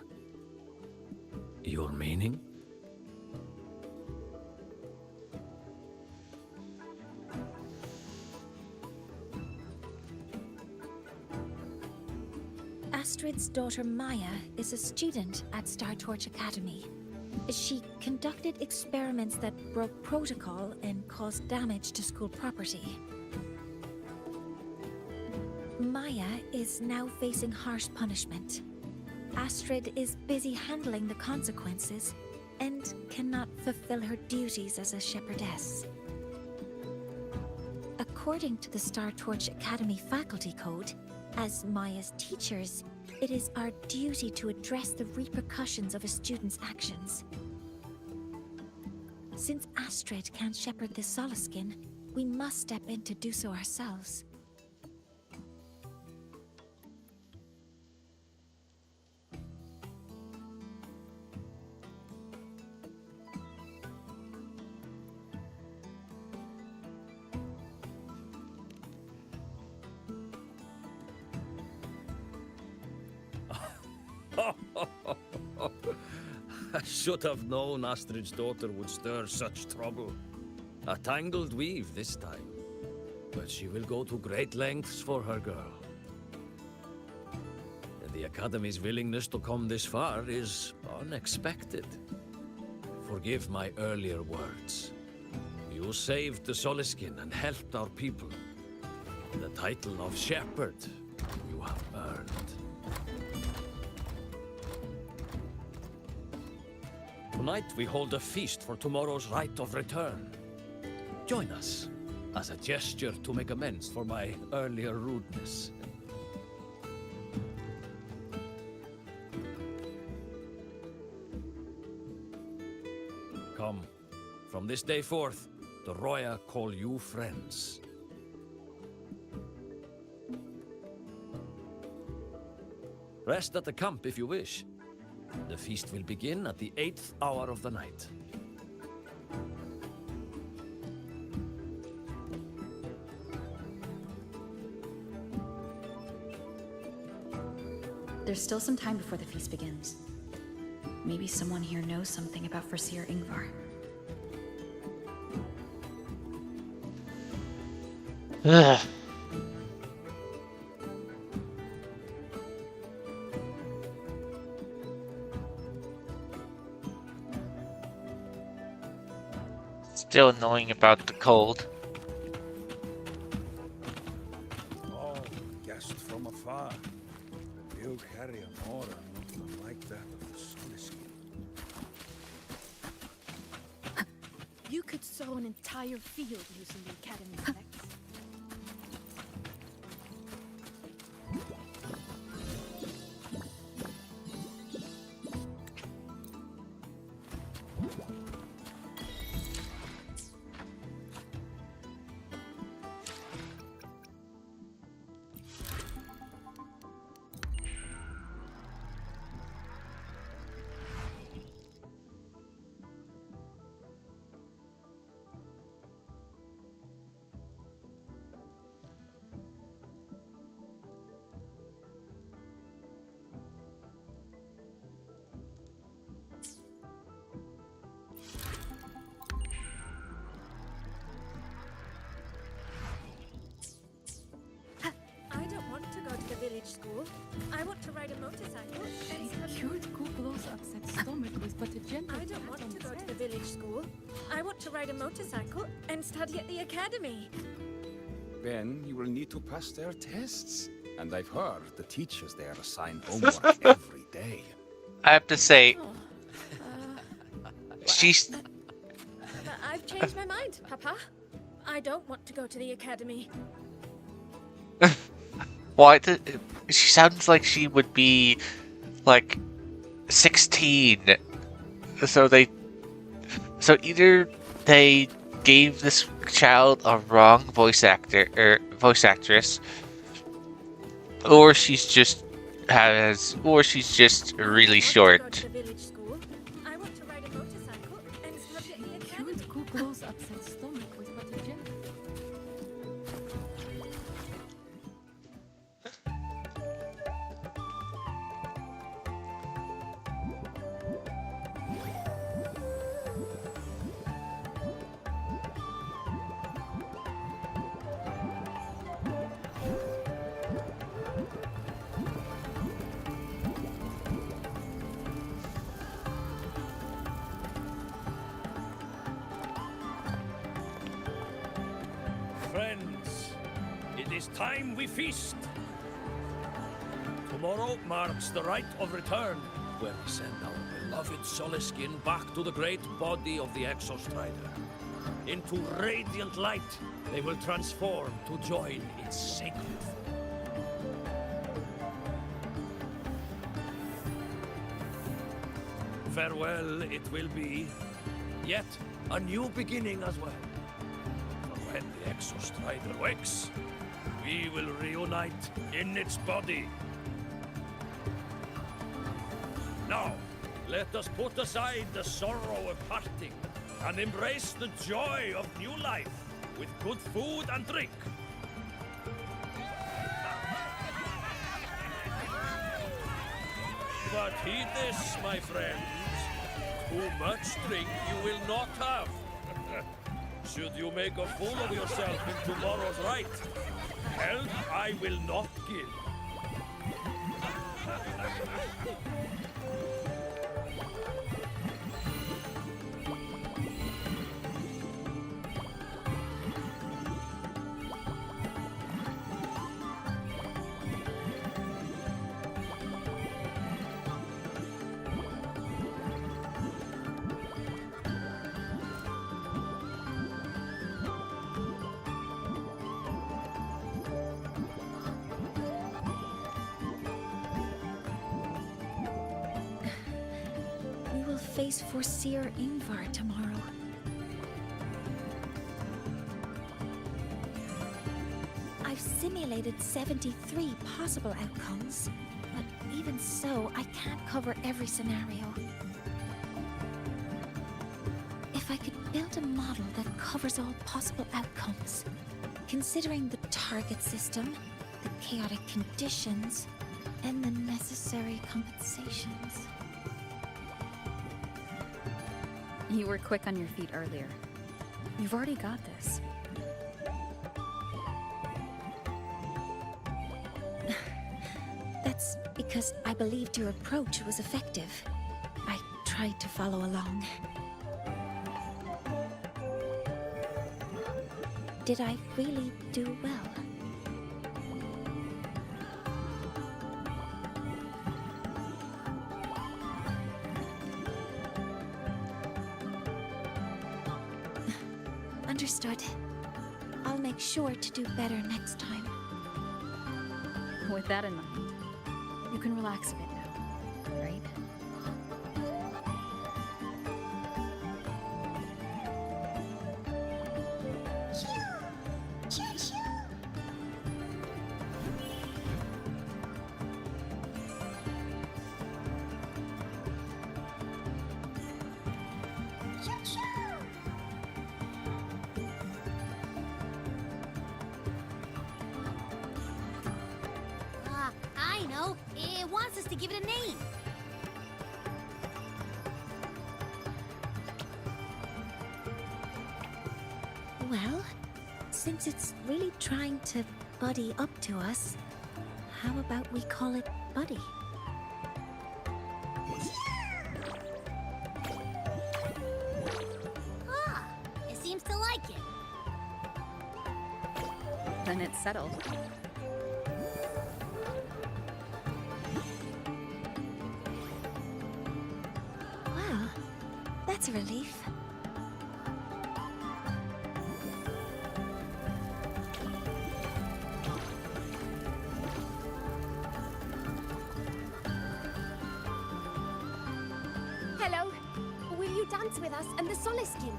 Speaker 21: Your meaning?
Speaker 15: Astrid's daughter Maya is a student at Star Torch Academy. She conducted experiments that broke protocol and caused damage to school property. Maya is now facing harsh punishment. Astrid is busy handling the consequences and cannot fulfill her duties as a shepherdess. According to the Star Torch Academy faculty code, as Maya's teachers, it is our duty to address the repercussions of a student's actions. Since Astrid can't shepherd the Soliskin, we must step in to do so ourselves.
Speaker 21: I should have known Astrid's daughter would stir such trouble. A tangled weave this time. But she will go to great lengths for her girl. The Academy's willingness to come this far is unexpected. Forgive my earlier words. You saved the Soliskin and helped our people. The title of Shepherd you have earned. Tonight we hold a feast for tomorrow's rite of return. Join us, as a gesture to make amends for my earlier rudeness. Come, from this day forth, the Roya call you friends. Rest at the camp if you wish. The feast will begin at the 8th hour of the night.
Speaker 11: There's still some time before the feast begins. Maybe someone here knows something about Foreseer Ingvar.
Speaker 16: Ugh. Still annoying about the cold.
Speaker 7: Oh, guest from afar. You carry an aura not unlike that of the Soliskin.
Speaker 10: You could sow an entire field using the Academy effects. I don't want to go to the village school. I want to ride a motorcycle.
Speaker 11: Cured Kukul's upset stomach with but a gentle
Speaker 10: I don't want to go to the village school. I want to ride a motorcycle and study at the academy.
Speaker 7: Then you will need to pass their tests. And I've heard the teachers there assign homework every day.
Speaker 16: I have to say, she's.
Speaker 10: But I've changed my mind, Papa. I don't want to go to the academy.
Speaker 16: Why? She sounds like she would be like 16. So either they gave this child a wrong voice actress, or she's just really short.
Speaker 10: I want to ride a motorcycle and study at the academy.
Speaker 11: Cured Kukul's upset stomach with but a gentle.
Speaker 21: Friends, it is time we feast. Tomorrow marks the rite of return, where we send our beloved Soliskin back to the great body of the Exostrider. Into radiant light, they will transform to join its sacred. Farewell it will be, yet a new beginning as well. For when the Exostrider wakes, we will reunite in its body. Now, let us put aside the sorrow of parting and embrace the joy of new life with good food and drink. But heed this, my friends. Too much drink you will not have. Should you make a fool of yourself in tomorrow's rite, help I will not give.
Speaker 15: We will face Forseer Ingvar tomorrow. I've simulated 73 possible outcomes, but even so, I can't cover every scenario. If I could build a model that covers all possible outcomes, considering the target system, the chaotic conditions, and the necessary compensations.
Speaker 11: You were quick on your feet earlier. You've already got this.
Speaker 15: That's because I believed your approach was effective. I tried to follow along. Did I really do well? Understood. I'll make sure to do better next time.
Speaker 11: With that in mind, you can relax a bit now, right?
Speaker 18: I know. It wants us to give it a name.
Speaker 15: Well, since it's really trying to buddy up to us, how about we call it Buddy?
Speaker 18: Ah, it seems to like it.
Speaker 11: Then it's settled.
Speaker 15: Well, that's a relief.
Speaker 10: Hello. Will you dance with us and the Soliskin?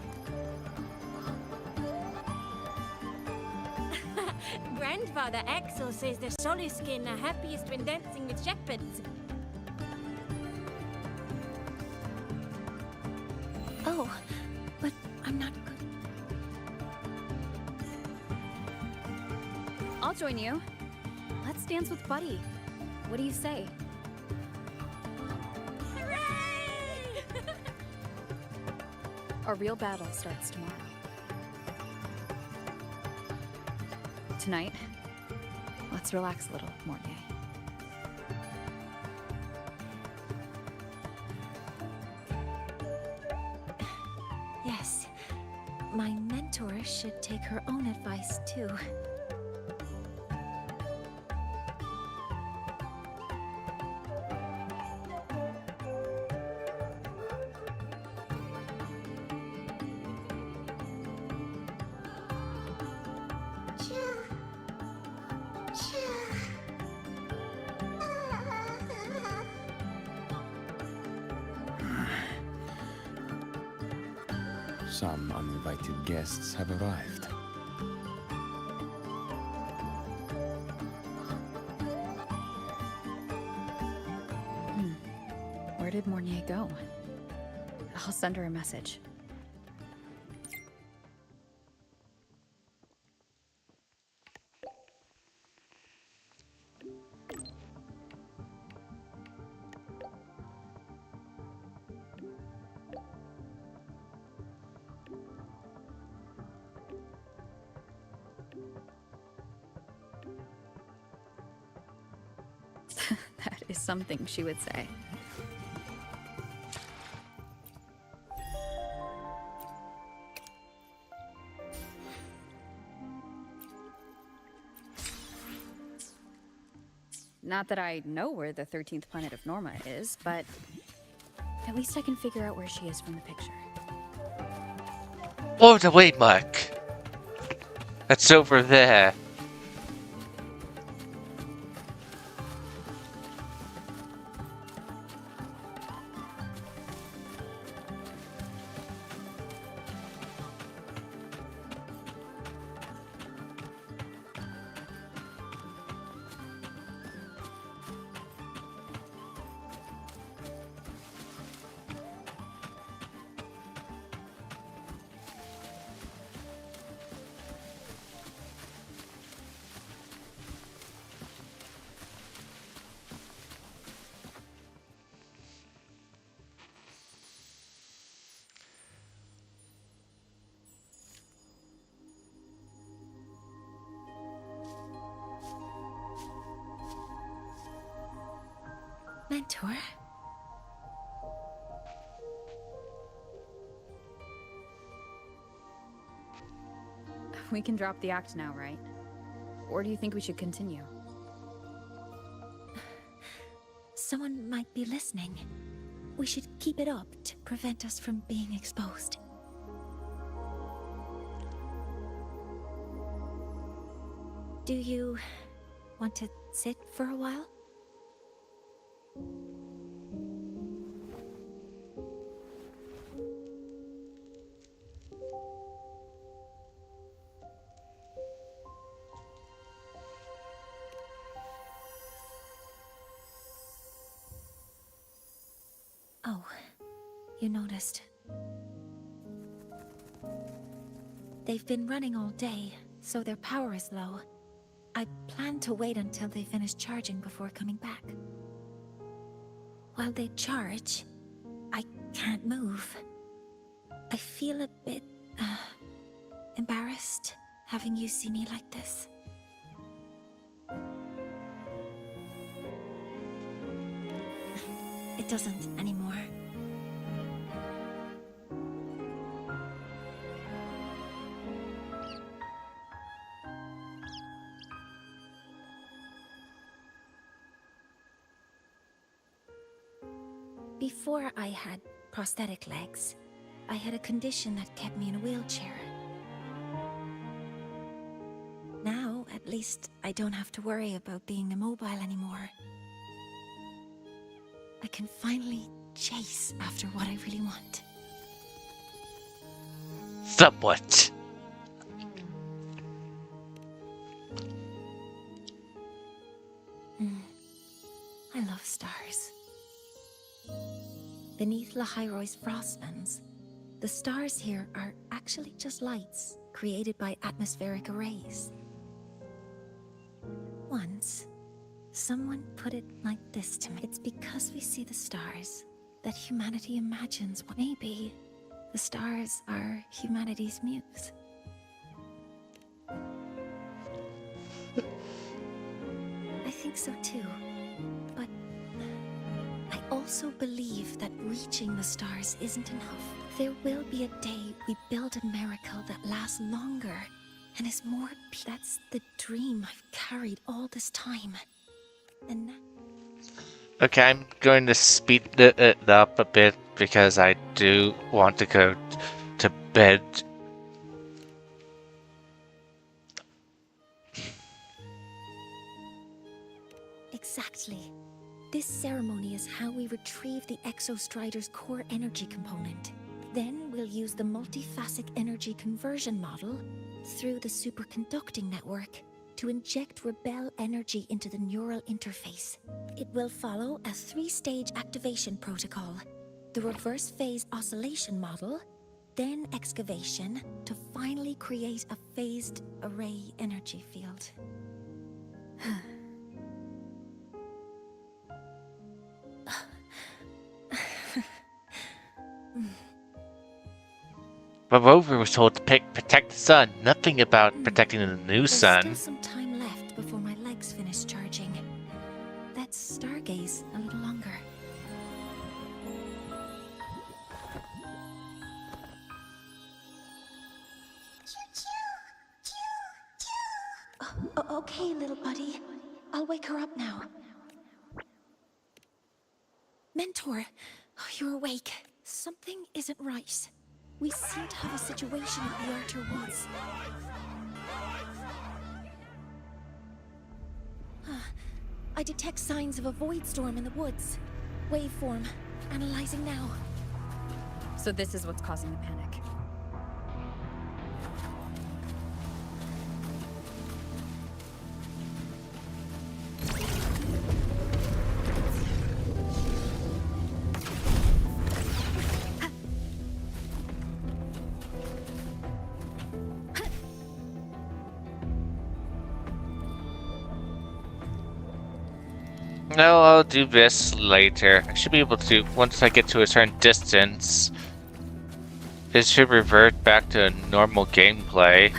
Speaker 10: Grandfather Axel says the Soliskin are happiest when dancing with shepherds.
Speaker 15: Oh, but I'm not good.
Speaker 11: I'll join you. Let's dance with Buddy. What do you say? Our real battle starts tomorrow. Tonight, let's relax a little, Mortier.
Speaker 15: Yes, my mentor should take her own advice too.
Speaker 7: Some uninvited guests have arrived.
Speaker 11: Where did Mortier go? I'll send her a message. That is something she would say. Not that I know where the 13th planet of Norma is, but at least I can figure out where she is from the picture.
Speaker 16: Oh, the waymark. That's over there.
Speaker 15: Mentor?
Speaker 11: We can drop the act now, right? Or do you think we should continue?
Speaker 15: Someone might be listening. We should keep it up to prevent us from being exposed. Do you want to sit for a while? Oh, you noticed. They've been running all day, so their power is low. I plan to wait until they finish charging before coming back. While they charge, I can't move. I feel a bit, embarrassed having you see me like this. It doesn't anymore. Before I had prosthetic legs, I had a condition that kept me in a wheelchair. Now, at least, I don't have to worry about being immobile anymore. I can finally chase after what I really want.
Speaker 16: Somewhat.
Speaker 15: I love stars. Beneath Lahairoy's frostlands, the stars here are actually just lights created by atmospheric arrays. Once, someone put it like this to me. It's because we see the stars that humanity imagines what maybe the stars are humanity's muse. I think so too, but I also believe that reaching the stars isn't enough. There will be a day we build a miracle that lasts longer and is more. That's the dream I've carried all this time. And
Speaker 16: Okay, I'm going to speed it up a bit because I do want to go to bed.
Speaker 15: exactly. This ceremony is how we retrieve the Exostrider's core energy component. Then we'll use the multiphasic energy conversion model through the superconducting network to inject rebel energy into the neural interface. It will follow a 3-stage activation protocol. The reverse phase oscillation model, then excavation to finally create a phased array energy field.
Speaker 16: But Rover was told to protect the sun, nothing about protecting the new sun.
Speaker 15: There's still some time left before my legs finish charging. Let's stargaze a little longer. Okay, little buddy. I'll wake her up now. Mentor, you're awake. Something isn't right. We seem to have a situation at the Outer Woods. I detect signs of a void storm in the woods. Waveform. Analyzing now.
Speaker 11: So this is what's causing the panic.
Speaker 16: No, I'll do this later. I should be able to, once I get to a certain distance, it should revert back to normal gameplay.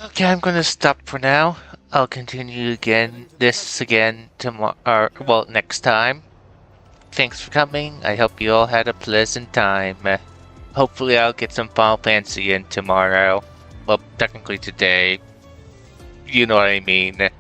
Speaker 16: Okay, I'm gonna stop for now. I'll continue this again tomorrow, well, next time.
Speaker 1: thanks for coming. I hope you all had a pleasant time. Hopefully I'll get some Final Fantasy in tomorrow. Well, technically today. You know what I mean.